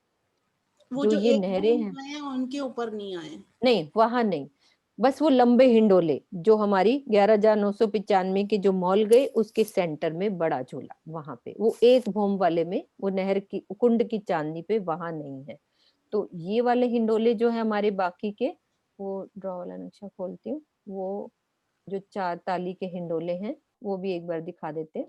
वो जो जो ये एक नहरें भूम हैं, आए हैं उनके ऊपर नहीं आए? नहीं वहां नहीं, बस वो लंबे हिंडोले जो हमारी 11,995 के जो मॉल गए उसके सेंटर में बड़ा झूला, वहां पे वो एक भौम वाले में, वो नहर की कुंड की चांदनी पे वहां नहीं है। तो ये वाले हिंडोले जो है हमारे बाकी के, वो ड्रॉ वाला नक्शा खोलती हूँ, वो जो 4 ताली के हिंडोले हैं वो भी एक बार दिखा देते हैं।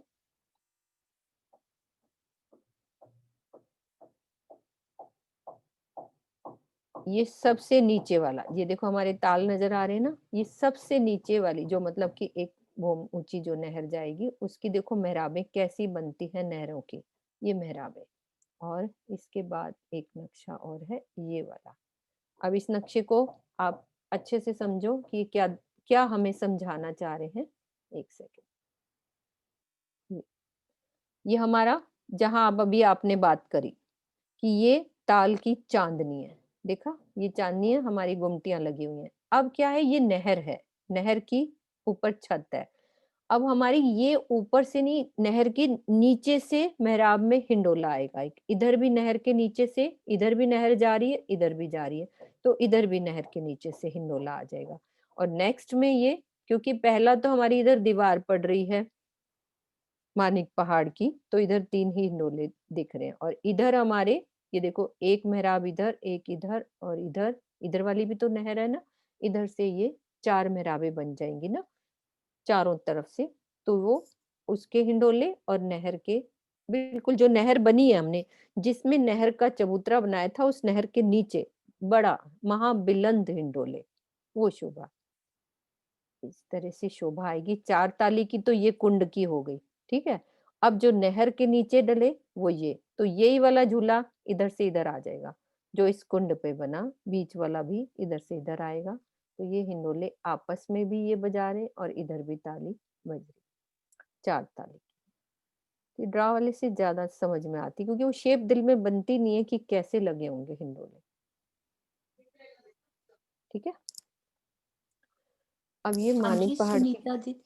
ये सबसे नीचे वाला, ये देखो हमारे ताल नजर आ रहे हैं ना, ये सबसे नीचे वाली जो मतलब कि एक भौम ऊंची जो नहर जाएगी उसकी देखो मेहराबें कैसी बनती है नहरों की, ये मेहराबें। और इसके बाद एक नक्शा और है ये वाला। अब इस नक्शे को आप अच्छे से समझो कि क्या क्या हमें समझाना चाह रहे हैं। एक सेकेंड, ये हमारा, जहां अब अभी आपने बात करी कि ये ताल की चांदनी है, देखा ये चांदनी है, हमारी गुमटियां लगी हुई हैं। अब क्या है, ये नहर है, नहर की ऊपर छत है। अब हमारी ये ऊपर से नहीं, नहर के नीचे से मेहराब में हिंडोला आएगा एक, इधर भी नहर के नीचे से, इधर भी नहर जा रही है, इधर भी जा रही है, तो इधर भी नहर के नीचे से हिंडोला आ जाएगा। और नेक्स्ट में ये, क्योंकि पहला तो हमारी इधर दीवार पड़ रही है मानिक पहाड़ की, तो इधर 3 ही हिंडोले दिख रहे हैं। और इधर हमारे ये देखो, एक मेहराब इधर, एक इधर, और इधर, इधर वाली भी तो नहर है ना, इधर से ये 4 मेहराबें बन जाएंगी ना चारों तरफ से। तो वो उसके हिंडोले और नहर के, बिल्कुल जो नहर बनी है हमने, जिसमें नहर का चबूतरा बनाया था, उस नहर के नीचे बड़ा महाबिलंद हिंडोले, वो शोभा। इस तरह से शोभा आएगी। 4 ताली की तो ये कुंड की हो गई, ठीक है? अब जो नहर के नीचे डले वो ये, तो यही वाला झूला इधर से इधर आ जाएगा, जो इस कुंड पे बना, बीच वाला भी इधर से इधर आएगा। तो ये हिंडोले आपस में भी ये बजा रहे और इधर भी ताली बज रही, 4 ताली। तो ड्रा वाले से ज्यादा समझ में आती, क्योंकि वो शेप दिल में बनती नहीं है कि कैसे लगे होंगे हिंडोले। ठीक है? अब ये हाँ मानिक जी पहाड़ की, सुनीता दीदी।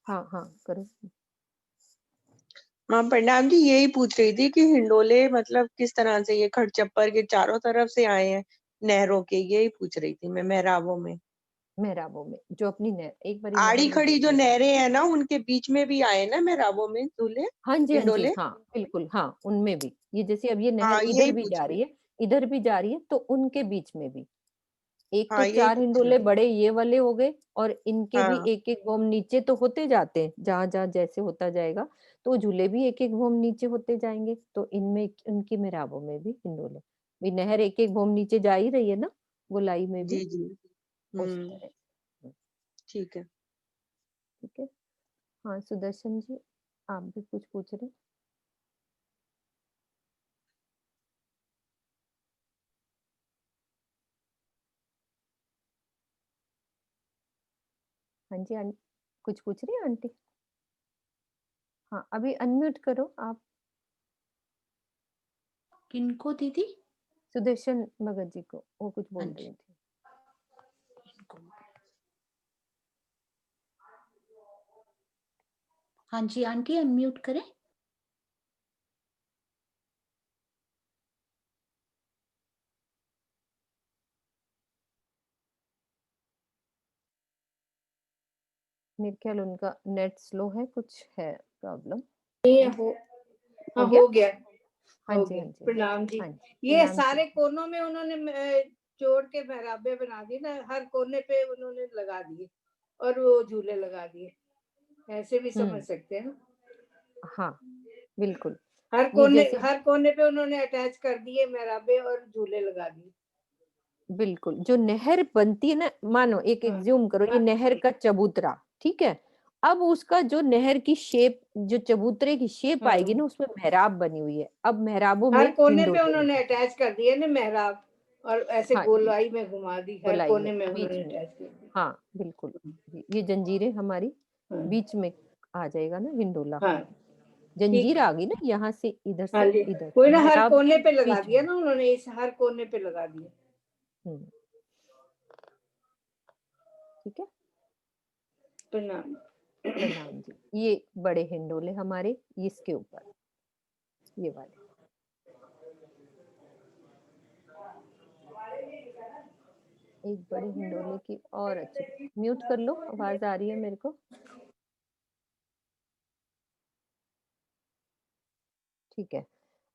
हाँ हाँ करो। हाँ प्रणाम जी, यही पूछ रही थी कि हिंडोले मतलब किस तरह से ये खड़चप्पर के चारों तरफ से आए हैं नहरों के, यही पूछ रही थी मैं मेहराबों में। मेहराबों में जो अपनी नहर, एक बारी आड़ी नहर में खड़ी जो देखिए। नहरें हैं ना, उनके बीच में भी आए ना मेहराबों में दूल्हे हाँ जी, हाँ जी, हिंडोले। हाँ बिल्कुल, हाँ उनमें भी। ये जैसे अब ये नहर हाँ इधर यही भी पूछ जा रही रही है, इधर भी जा रही है, तो उनके बीच में भी एक तो हाँ यही 4 पूछ रही हिंडोले थी। बड़े ये वाले हो गए, और इनके भी हाँ एक एक भोम नीचे तो होते जाते हैं, जहां जहां जैसे होता जाएगा, तो झूले भी एक एक भोम नीचे होते जाएंगे। तो इनमें उनकी मेहराबों में भी हिंडोले, भी नहर एक एक भोम नीचे जा ही रही है ना, गोलाई में भी जी जी। उस तरह। ठीक है। ठीक है। हाँ सुदर्शन जी, आप भी कुछ पूछ रहे? हाँ जी, कुछ पूछ रही है आंटी? हाँ अभी अनम्यूट करो आप। किनको दीदी? सुदर्शन भगत जी को, वो कुछ हाँ बोल जी रही थी। हाँ जी आंटी अनम्यूट करें। मेरे ख्याल उनका नेट स्लो है, कुछ है प्रॉब्लम। ये हो हाँ हो गया? हो गया हाँ हो जी, गया। हाँ जी, प्रणाम जी। हाँ जी, ये प्रणाम सारे जी। कोनों में उन्होंने जोड़ के मेहराबे बना दी ना, हर कोने पे उन्होंने लगा दिए और वो झूले लगा दिए, ऐसे भी समझ सकते हैं ना। हाँ बिल्कुल। हर ये जैसे कोने पे उन्होंने अटैच कर दिए मेहराबे और झूले लगा दिए। बिल्कुल, जो नहर बनती है ना, मानो एक हाँ एग्ज्यूम करो, ये हाँ नहर का चबूतरा, ठीक है? अब उसका जो नहर की शेप, जो चबूतरे की शेप आएगी हाँ। ना, उसमें मेहराब बनी हुई है। अब मेहराबों में हर कोने पे हिंडोले उन्होंने लगे। अटैच कर दिए ना मेहराब, और ऐसे हाँ गोलाई में घुमा दी, हर गोलाई में कोने में बीच उन्होंने में, अटैच कर दी। हाँ बिल्कुल। ये जंजीरें हमारी हाँ बीच में आ जाएगा ना हिंडोला, हाँ ठीक जंजीर है। आ गई ना, यहाँ से इधर हाँ से जी इधर, कोई ना, हर मेहराब कोने के पे लगा बीच दिया में। ना उन्होंने, इस हर कोने पे लगा दिया। ठीक है। प्रणाम। प्रणाम जी। ये बड़े हिंडोले हमारे, इसके ऊपर ये वाले। एक बड़े हिंडोले की और अच्छी, म्यूट कर लो, आवाज आ रही है मेरे को। ठीक है।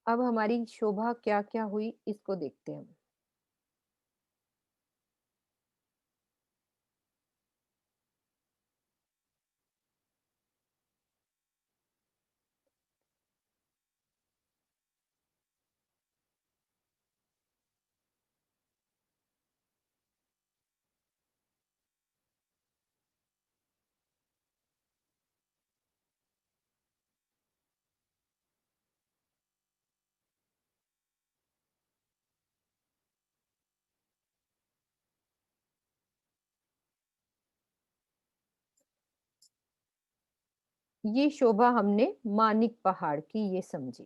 अब हमारी शोभा क्या क्या हुई, इसको देखते हैं हम। ये शोभा हमने मानिक पहाड़ की ये समझी,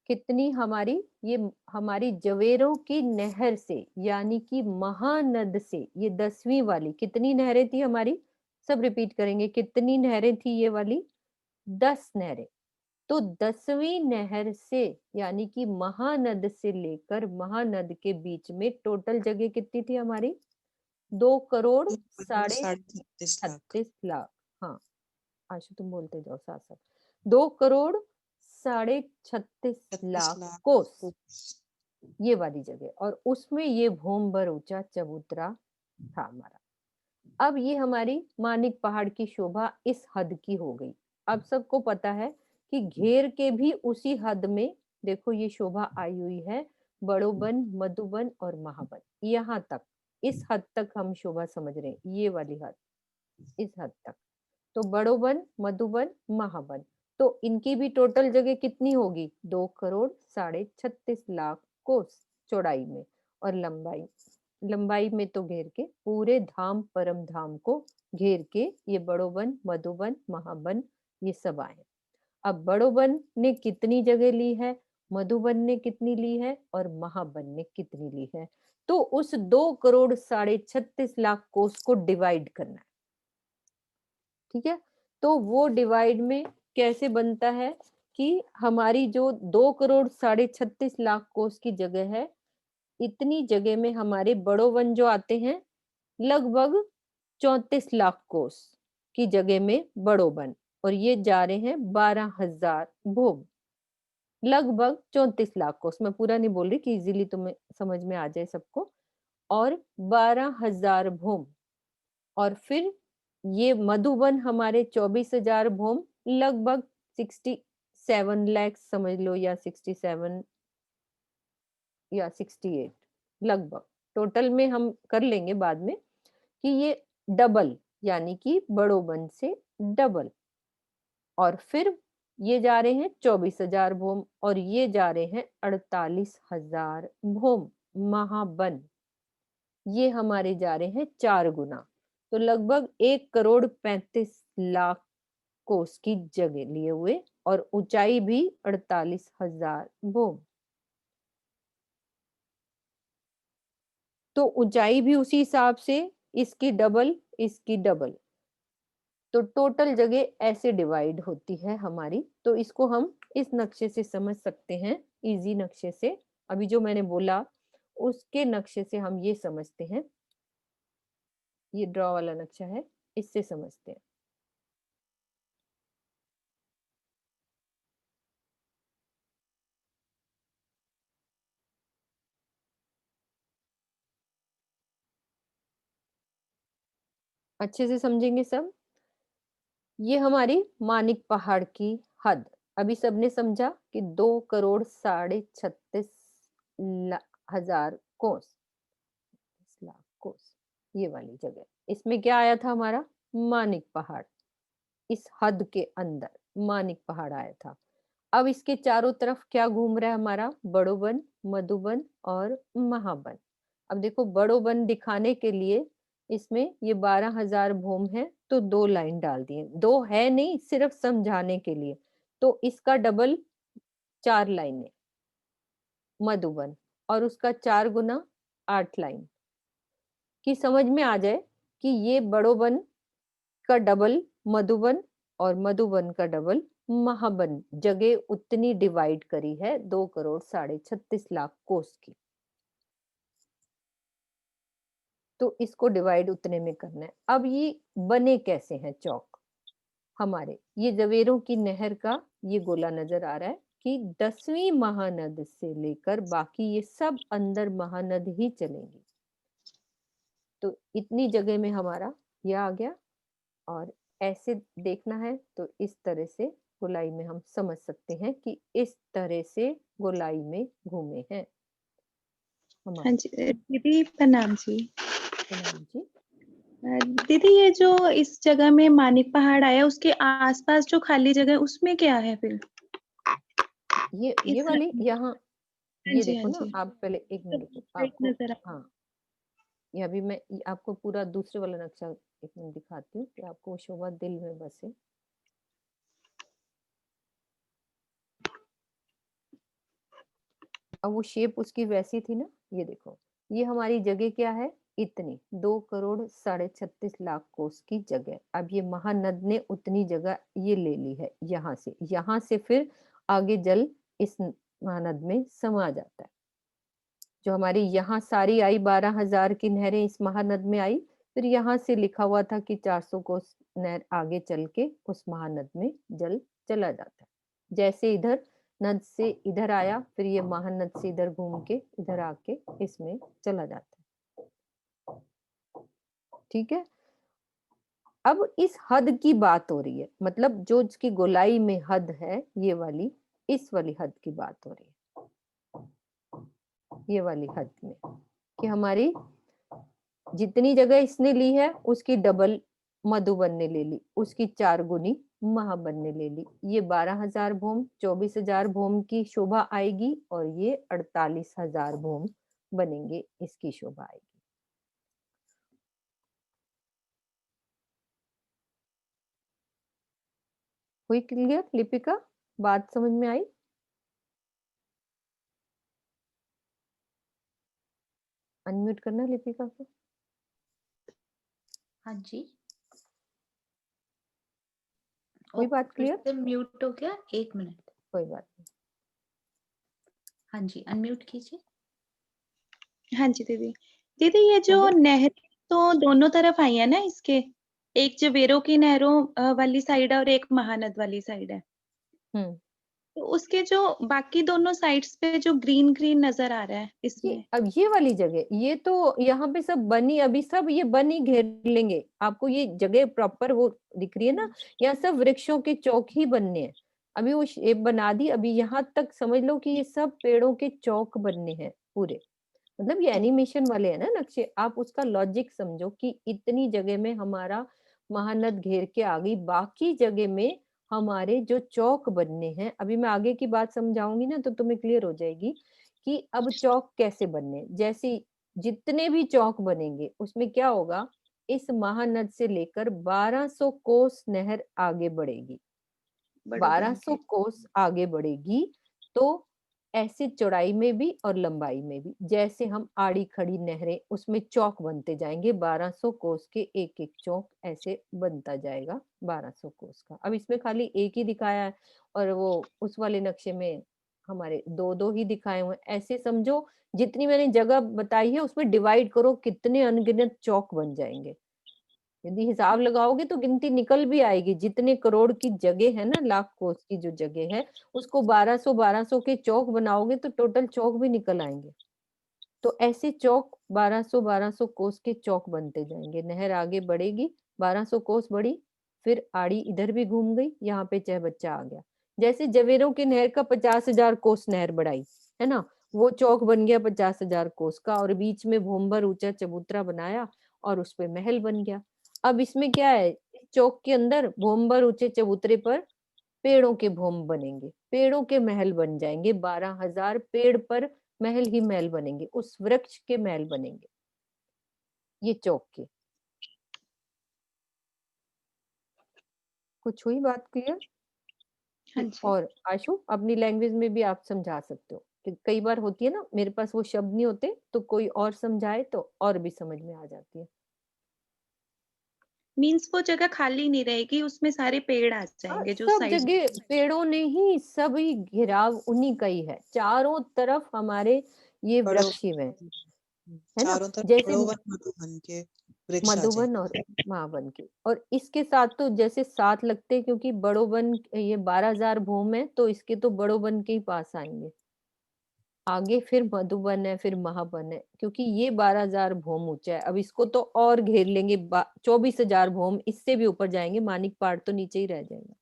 कितनी हमारी, ये हमारी जवेरों की नहर से, यानी कि महानद से, ये 10वीं वाली। कितनी नहरें थी हमारी, सब रिपीट करेंगे, कितनी नहरें थी ये वाली? 10 नहरें। तो 10वीं नहर से, यानी कि महानद से लेकर महानद के बीच में टोटल जगह कितनी थी हमारी? 2 करोड़ साढ़े 36 लाख। हाँ आशु तुम बोलते जाओ साथ साथ। 2 करोड़ साढ़े 36 लाख कोस, ये वाली जगह, और उसमें ये भूम भर ऊंचा चबूतरा था हमारा। अब ये हमारी मानिक पहाड़ की शोभा इस हद की हो गई। अब सबको पता है कि घेर के भी उसी हद में देखो ये शोभा आई हुई है, बड़ोबन, मधुबन और महाबन, यहाँ तक, इस हद तक हम शोभा समझ रहे हैं, ये वाली हद, इस हद तक। तो बड़ोबन, मधुबन, महाबन, तो इनकी भी टोटल जगह कितनी होगी? 2 करोड़ 36.5 लाख कोस चौड़ाई में, और लंबाई में तो घेर के पूरे धाम परम धाम को घेर के ये बड़ोबन, मधुबन, महाबन ये सब आए। अब बड़ोबन ने कितनी जगह ली है, मधुबन ने कितनी ली है और महाबन ने कितनी ली है, तो उस 2 करोड़ 36.5 लाख कोस को डिवाइड करना है। ठीक है, तो वो डिवाइड में कैसे बनता है कि हमारी जो 2 करोड़ 36.5 लाख कोस की जगह है, इतनी जगह में हमारे बड़ोबन जो आते हैं लगभग 34 लाख कोस की जगह में बड़ोबन, और ये जा रहे हैं 12,000 भोग, लगभग 34 लाख कोस। मैं पूरा नहीं बोल रही कि इजीली तुम्हें समझ में आ जाए सबको, और 12,000 भोम, और फिर ये मधुबन हमारे 24,000 भोम, लगभग 67 लाख समझ लो, या 67 या 68 लगभग, टोटल में हम कर लेंगे बाद में कि ये डबल, यानी कि बड़ोबन से डबल, और फिर ये जा रहे हैं 24,000 भोम, और ये जा रहे हैं 48,000 भोम महाबन, ये हमारे जा रहे हैं 4 गुना, तो लगभग 1 करोड़ 35 लाख कोस की जगह लिए हुए, और ऊंचाई भी 48,000 भोम। तो ऊंचाई भी उसी हिसाब से, इसकी डबल, इसकी डबल, तो टोटल जगह ऐसे डिवाइड होती है हमारी। तो इसको हम इस नक्शे से समझ सकते हैं, इजी नक्शे से, अभी जो मैंने बोला उसके नक्शे से हम ये समझते हैं, ये ड्रॉ वाला नक्शा है, इससे समझते हैं। अच्छे से समझेंगे सब। ये हमारी मानिक पहाड़ की हद, अभी सबने समझा कि 2 करोड़ 36.5 हजार कोस, लाख कोस, ये वाली जगह, इसमें क्या आया था हमारा? मानिक पहाड़, इस हद के अंदर मानिक पहाड़ आया था। अब इसके चारों तरफ क्या घूम रहा है हमारा? बड़ोबन, मधुबन और महाबन। अब देखो, बड़ोबन दिखाने के लिए इसमें ये 12,000 भोम है, तो 2 लाइन डाल दिए, 2 है नहीं, सिर्फ समझाने के लिए, तो इसका डबल 4 लाइनें मधुबन, और उसका 4 गुना 8 लाइन, कि समझ में आ जाए कि ये बड़ोबन का डबल मधुबन, और मधुबन का डबल महाबन, जगह उतनी डिवाइड करी है 2 करोड़ 36.5 लाख कोस की। तो इसको डिवाइड उतने में करना है। अब ये बने कैसे हैं चौक हमारे? ये जवेरों की नहर का ये गोला नजर आ रहा है कि 10वीं महानद से लेकर बाकी ये सब अंदर महानद ही चलेंगी। तो इतनी जगह में हमारा ये आ गया, और ऐसे देखना है तो इस तरह से गोलाई में हम समझ सकते हैं कि इस तरह से गोलाई में घूमे हैं हाँ हमारे। जी दीदी प्रणाम जी। प्रणाम जी। दीदी ये जो इस जगह में मानिक पहाड़ आया, उसके आसपास जो खाली जगह है उसमें क्या है फिर? ये इस वाली यहाँ, हाँ ये जी, देखो हाँ ना, जी। आप पहले एक मिनट रुको, एक आपको, नजर आ हाँ, ये अभी मैं आपको पूरा दूसरे वाला नक्शा एक मिनट दिखाती हूँ कि आपको शोभा दिल में बसे। अब वो शेप उसकी वैसी थी ना, ये देखो, ये हमारी जगह क्या है? इतनी 2 करोड़ 36.5 लाख कोस की जगह। अब ये महानद ने उतनी जगह ये ले ली है, यहाँ से फिर आगे जल इस महानद में समा जाता है। जो हमारी यहाँ सारी आई 12,000 की नहरें इस महानद में आई, फिर यहाँ से लिखा हुआ था कि 400 कोस नहर आगे चल के उस महानद में जल चला जाता है। जैसे इधर नद से इधर आया, फिर ये महानद से इधर घूम के इधर आके इसमें चला जाता है। ठीक है, अब इस हद की बात हो रही है, मतलब जो इसकी गोलाई में हद है, ये वाली, इस वाली हद की बात हो रही है। ये वाली हद में, कि हमारी जितनी जगह इसने ली है उसकी डबल मधुबन ने ले ली, उसकी 4 गुनी महाबन ने ले ली। ये 12,000 भोम 24,000 भोम की शोभा आएगी और ये 48,000 भोम बनेंगे, इसकी शोभा आएगी। हुई क्लियर लिपिका? बात समझ में आई? अनम्यूट करना लिपिका को। हाँ जी। कोई बात फिर क्लियर? से म्यूट हो गया, 1 मिनट। कोई बात नहीं। हाँ जी, अनम्यूट कीजिए। हाँ जी दीदी। दीदी ये जो नहर तो दोनों तरफ आई है ना इसके, एक जवेरों की नहरों वाली साइड है और एक महानद वाली साइड है। तो उसके जो बाकी दोनों साइड्स पे जो ग्रीन ग्रीन नजर आ रहा है इसमें, अब ये वाली जगह, ये तो यहाँ पे सब बनी, अभी सब ये बनी घेर लेंगे। आपको ये जगह प्रॉपर वो दिख रही है ना, यहाँ सब वृक्षों के चौक ही बनने हैं। अभी वो शेप बना दी, अभी यहाँ तक समझ लो कि ये सब पेड़ों के चौक बनने हैं पूरे। मतलब ये एनिमेशन वाले है ना नक्शे, आप उसका लॉजिक समझो कि इतनी जगह में हमारा महानद घेर के आ गई, बाकी जगह में हमारे जो चौक बनने हैं। अभी मैं आगे की बात समझाऊंगी ना तो तुम्हें क्लियर हो जाएगी कि अब चौक कैसे बनने। जैसे जितने भी चौक बनेंगे उसमें क्या होगा, इस महानद से लेकर 1200 कोस नहर आगे बढ़ेगी। 1200 कोस आगे बढ़ेगी तो ऐसे चौड़ाई में भी और लंबाई में भी, जैसे हम आड़ी खड़ी नहरें उसमें चौक बनते जाएंगे, 1200 कोस के एक एक चौक ऐसे बनता जाएगा 1200 कोस का। अब इसमें खाली एक ही दिखाया है और वो उस वाले नक्शे में हमारे दो दो ही दिखाए हुए हैं। ऐसे समझो जितनी मैंने जगह बताई है उसमें डिवाइड करो, कितने अनगिनत चौक बन जाएंगे। यदि हिसाब लगाओगे तो गिनती निकल भी आएगी। जितने करोड़ की जगह है ना, लाख कोस की जो जगह है, उसको 1200 के चौक बनाओगे तो टोटल चौक भी निकल आएंगे। तो ऐसे चौक 1200 कोस के चौक बनते जाएंगे। नहर आगे बढ़ेगी, 1200 कोस बढ़ी, फिर आड़ी इधर भी घूम गई, यहाँ पे चाहे बच्चा आ गया। जैसे जवेरों की नहर का 50,000 कोस नहर बढ़ाई है ना, वो चौक बन गया 50,000 कोस का, और बीच में भोंबर ऊंचा चबूतरा बनाया और उस पे महल बन गया। अब इसमें क्या है, चौक के अंदर भोंबर ऊंचे चबूतरे पर पेड़ों के भोम बनेंगे, पेड़ों के महल बन जाएंगे। 12,000 पेड़ पर महल ही महल बनेंगे, उस वृक्ष के महल बनेंगे ये चौक के। कुछ हुई बात क्लियर? हाँ जी। और आशु अपनी लैंग्वेज में भी आप समझा सकते हो कि कई बार होती है ना, मेरे पास वो शब्द नहीं होते तो कोई और समझाए तो और भी समझ में आ जाती है। मीन्स वो जगह खाली नहीं रहेगी, उसमें सारे पेड़ आ जाएंगे जो सब साइड। जगह पेड़ों ने ही सभी घेराव उन्हीं का ही है, चारों तरफ हमारे ये वृक्ष ही हैं, है ना। चारों तरफ जैसे मधुबन के वृक्ष आ मधुबन और महावन के, और इसके साथ तो जैसे साथ लगते हैं क्योंकि बड़ोबन ये 12,000 भूम है तो इसके तो बड़ोबन के ही पास आएंगे। आगे फिर मधुबन है, फिर महावन है, क्योंकि ये 12,000 भूम ऊंचा है। अब इसको तो और घेर लेंगे, 24,000 भूम, इससे भी ऊपर जाएंगे। मानिक पहाड़ तो नीचे ही रह जाएगा,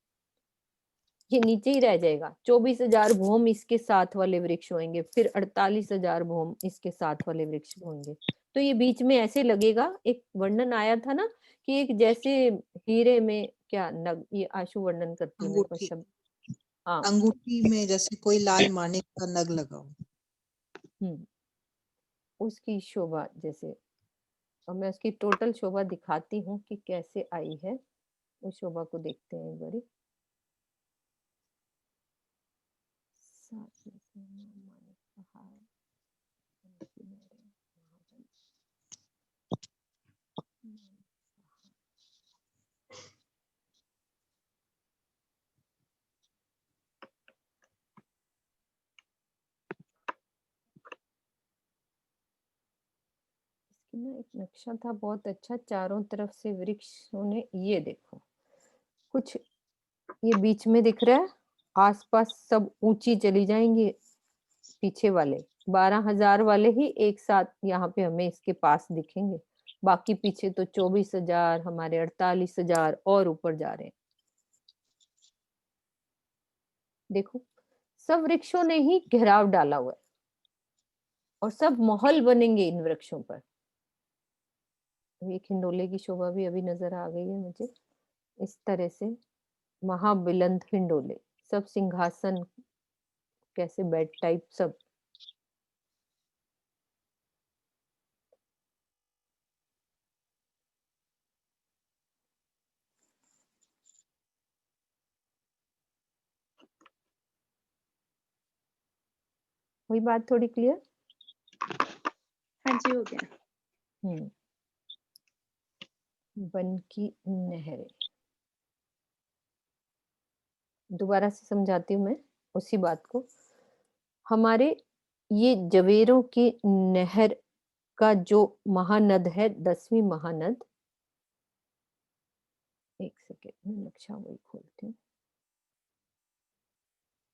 ये नीचे ही रह जाएगा। 24,000 भूम इसके साथ वाले वृक्ष होंगे, फिर 48,000 भूम इसके साथ वाले वृक्ष होंगे। तो ये बीच में ऐसे लगेगा, एक वर्णन आया था ना कि एक जैसे हीरे में क्या नग, ये आशु वर्णन करती है, मेरे पास अंगूठी, शब्द। हाँ, अंगूठी में जैसे कोई लाल माणिक का नग लगा हो। उसकी शोभा जैसे, और मैं उसकी टोटल शोभा दिखाती हूँ कि कैसे आई है। उस शोभा को देखते हैं एक बारी। ना एक नक्शा था बहुत अच्छा, चारों तरफ से वृक्षों ने, ये देखो कुछ ये बीच में दिख रहा है, आसपास सब ऊंची चली जाएंगी। पीछे वाले 12,000 वाले ही एक साथ यहाँ पे हमें इसके पास दिखेंगे, बाकी पीछे तो 24,000, हमारे 48,000 और ऊपर जा रहे हैं। देखो सब वृक्षों ने ही घेराव डाला हुआ है। और सब महल बनेंगे इन वृक्षों पर। एक हिंडोले की शोभा भी अभी नजर आ गई है मुझे। इस तरह से महाबिलंद हिंडोले, सब सिंहासन, कैसे बेड टाइप सब। वही बात थोड़ी क्लियर? हाँ जी, हो गया। वन की नहरें, दोबारा से समझाती हूँ मैं उसी बात को। हमारे ये जवेरों की नहर का जो महानद है, 10वीं महानद, एक सेकेंड में नक्शा वही खोलती हूँ।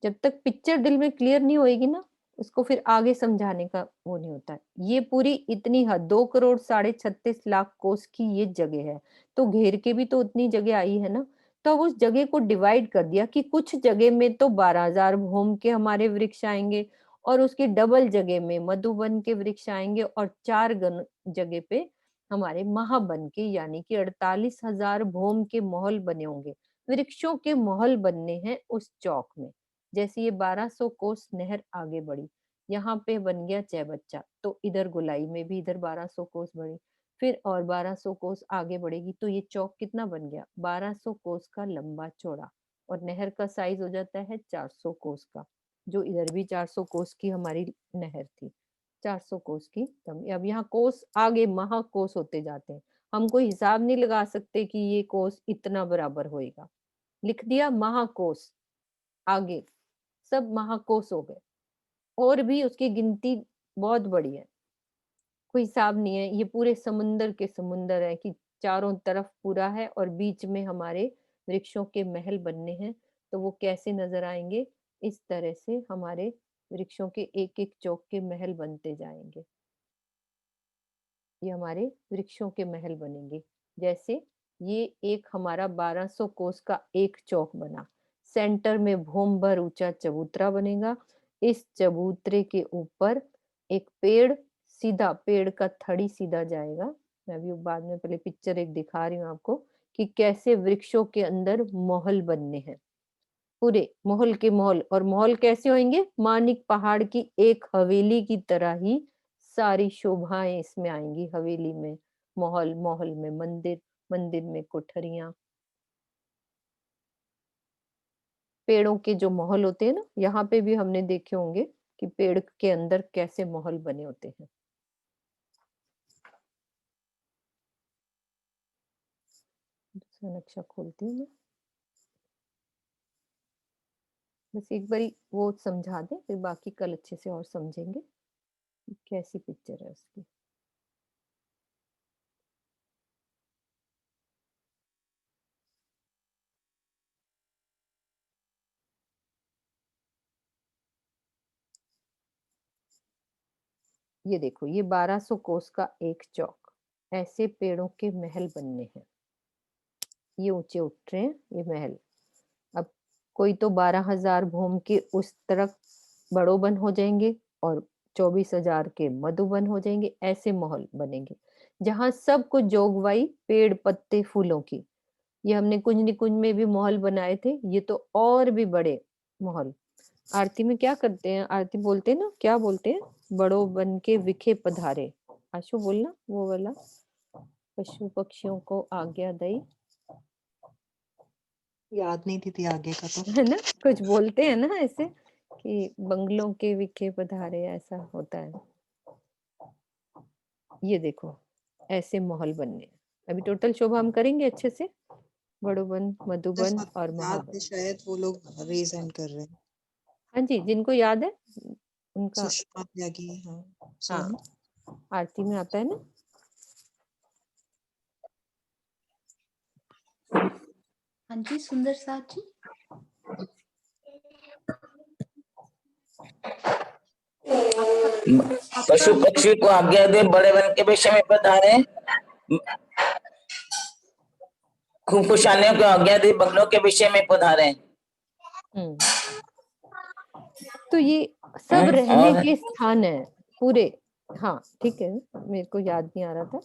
जब तक पिक्चर दिल में क्लियर नहीं होएगी ना, उसको फिर आगे समझाने का वो नहीं होता है। ये पूरी इतनी 2 करोड़ 36 लाख कोस की ये जगह है, तो घेर के भी तो उतनी जगह आई है ना। तो अब उस जगह को डिवाइड कर दिया कि कुछ जगह में तो 12,000 भौम के हमारे वृक्ष आएंगे, और उसकी डबल जगह में मधुबन के वृक्ष आएंगे, और 4 जगह पे हमारे महाबन के, यानी कि 48,000 भौम के महल बने होंगे। वृक्षों के महल बनने हैं उस चौक में। जैसे ये 1200 कोस नहर आगे बढ़ी, यहाँ पे बन गया चैबच्चा, तो इधर गोलाई में भी इधर 1200 कोस बढ़ी, फिर और 1200 कोस आगे बढ़ेगी, तो ये चौक कितना बन गया? 1200 कोस का लंबा चौड़ा, और नहर का साइज हो जाता है 400 कोस का। जो इधर भी 400 कोस की हमारी नहर थी, 400 कोस की। अब यहाँ कोस आगे महाकोस होते जाते हैं, हम कोई हिसाब नहीं लगा सकते कि ये कोस इतना बराबर होएगा। लिख दिया महाकोस, आगे सब महाकोस हो गए, और भी उसकी गिनती बहुत बड़ी है, कोई हिसाब नहीं है। ये पूरे समुंदर के समुंदर है कि चारों तरफ पूरा है, और बीच में हमारे वृक्षों के महल बनने हैं। तो वो कैसे नजर आएंगे? इस तरह से हमारे वृक्षों के एक एक चौक के महल बनते जाएंगे। ये हमारे वृक्षों के महल बनेंगे। जैसे ये एक हमारा 1200 कोस का एक चौक बना, सेंटर में भूम भर ऊंचा चबूतरा बनेगा। इस चबूतरे के ऊपर एक पेड़, सीधा पेड़ का थड़ी सीधा जाएगा। मैं अभी बाद में पहले पिक्चर एक दिखा रही हूँ आपको कि कैसे वृक्षों के अंदर महल बनने हैं, पूरे महल के महल। और महल कैसे होंगे? मानिक पहाड़ की एक हवेली की तरह ही सारी शोभाएं इसमें आएंगी। हवेली में महल, महल में मंदिर, मंदिर में कोठरियां। पेड़ों के जो महल होते हैं ना, यहाँ पे भी हमने देखे होंगे कि पेड़ के अंदर कैसे महल बने होते हैं। दूसरा नक्शा खोलती हूँ मैं, बस एक बारी वो समझा दें, फिर बाकी कल अच्छे से और समझेंगे कैसी पिक्चर है उसकी। ये देखो, ये 1200 कोस का एक चौक, ऐसे पेड़ों के महल बनने हैं। ये ऊंचे उठ रहे हैं ये महल। अब कोई तो 12,000 भूम के उस तरफ बड़ोबन हो जाएंगे, और 24,000 के मधुबन हो जाएंगे। ऐसे महल बनेंगे जहां सब कुछ जोगवाई पेड़ पत्ते फूलों की। ये हमने कुंज निकुंज में भी महल बनाए थे, ये तो और भी बड़े महल। आरती में क्या करते हैं? आरती बोलते हैं ना, क्या बोलते हैं? बड़ो बन के विखे पधारे। आशु बोलना वो वाला, पशु पक्षियों को आज्ञा दई। याद नहीं थी आगे का तो, है ना, कुछ बोलते हैं ना ऐसे कि बंगलों के विखे पधारे, ऐसा होता है। ये देखो ऐसे महल बनने। अभी टोटल शोभा हम करेंगे अच्छे से, बड़ोबन, मधुबन और महाबन। शायद वो लोग रेज हैंड कर रहे हैं। हाँ जी, जिनको याद है उनका। सुषमा त्यागी, हाँ, आरती में आता है ना। हाँ जी, सुंदर साथ जी। पशु पक्षी को आज्ञा दे, बड़े वन के विषय में पधारे। खुशहालियों को आज्ञा दे, बंगलों के विषय में पधारे। तो ये सब रहने के स्थान है, पूरे, हाँ ठीक है, मेरे को याद नहीं आ रहा था।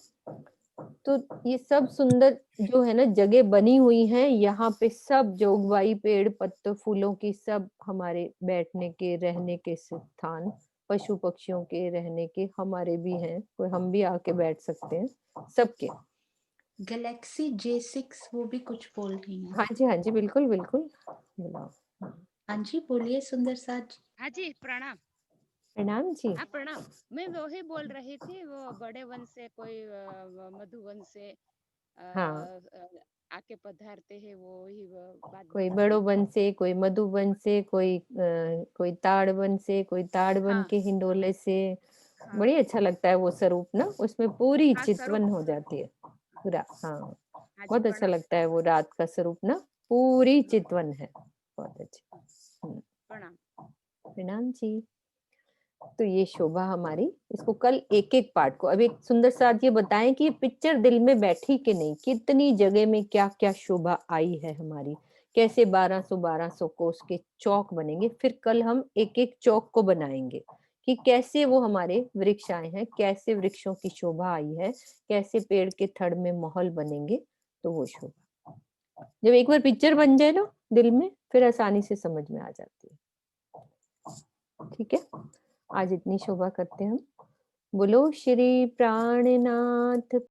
तो ये सब सुंदर जो है ना जगह बनी हुई है, यहाँ पे सब जो उगवाई पेड़ पत्तों फूलों की, सब हमारे बैठने के रहने के स्थान, पशु पक्षियों के रहने के हमारे भी हैं, कोई हम भी आके बैठ सकते हैं सबके। गैलेक्सी J6 वो भी कुछ बोल रही हैं। हाँ जी बिल्कुल बिल्कुल, बुलाओ। हाँ जी बोलिए सुंदर साथ जी। हाँ जी प्रणाम। प्रणाम जी। हाँ प्रणाम, मैं वही बोल रही थी, वो बड़े वन से कोई मधुवन से हाँ, आके पधारते हैं, वो ही बात कोई बता रही बड़ो थी। वन से, कोई मधुबन से, कोई ताड़वन से, कोई ताड़वन हाँ के हिंडोले से। हाँ बड़ी अच्छा लगता है वो स्वरूप ना, उसमें पूरी हाँ चितवन हो स्वरूप। जाती है पूरा। हाँ, हाँ जी बहुत अच्छा प्रणाम। लगता है वो रात का स्वरूप ना, पूरी चितवन है, बहुत अच्छी। प्रणाम। प्रणाम जी। तो ये शोभा हमारी, इसको कल एक एक पार्ट को, अब एक सुंदर साथ ये बताएं कि ये पिक्चर दिल में बैठी कि नहीं, कितनी जगह में क्या क्या शोभा आई है हमारी, कैसे 1200 कोस के चौक बनेंगे। फिर कल हम एक एक चौक को बनाएंगे कि कैसे वो हमारे वृक्ष आए हैं, कैसे वृक्षों की शोभा आई है, कैसे पेड़ के थड़ में महल बनेंगे। तो वो शोभा जब एक बार पिक्चर बन जाए ना दिल में, फिर आसानी से समझ में आ जाती है। ठीक है, आज इतनी शोभा करते हैं हम। बोलो श्री प्राणनाथ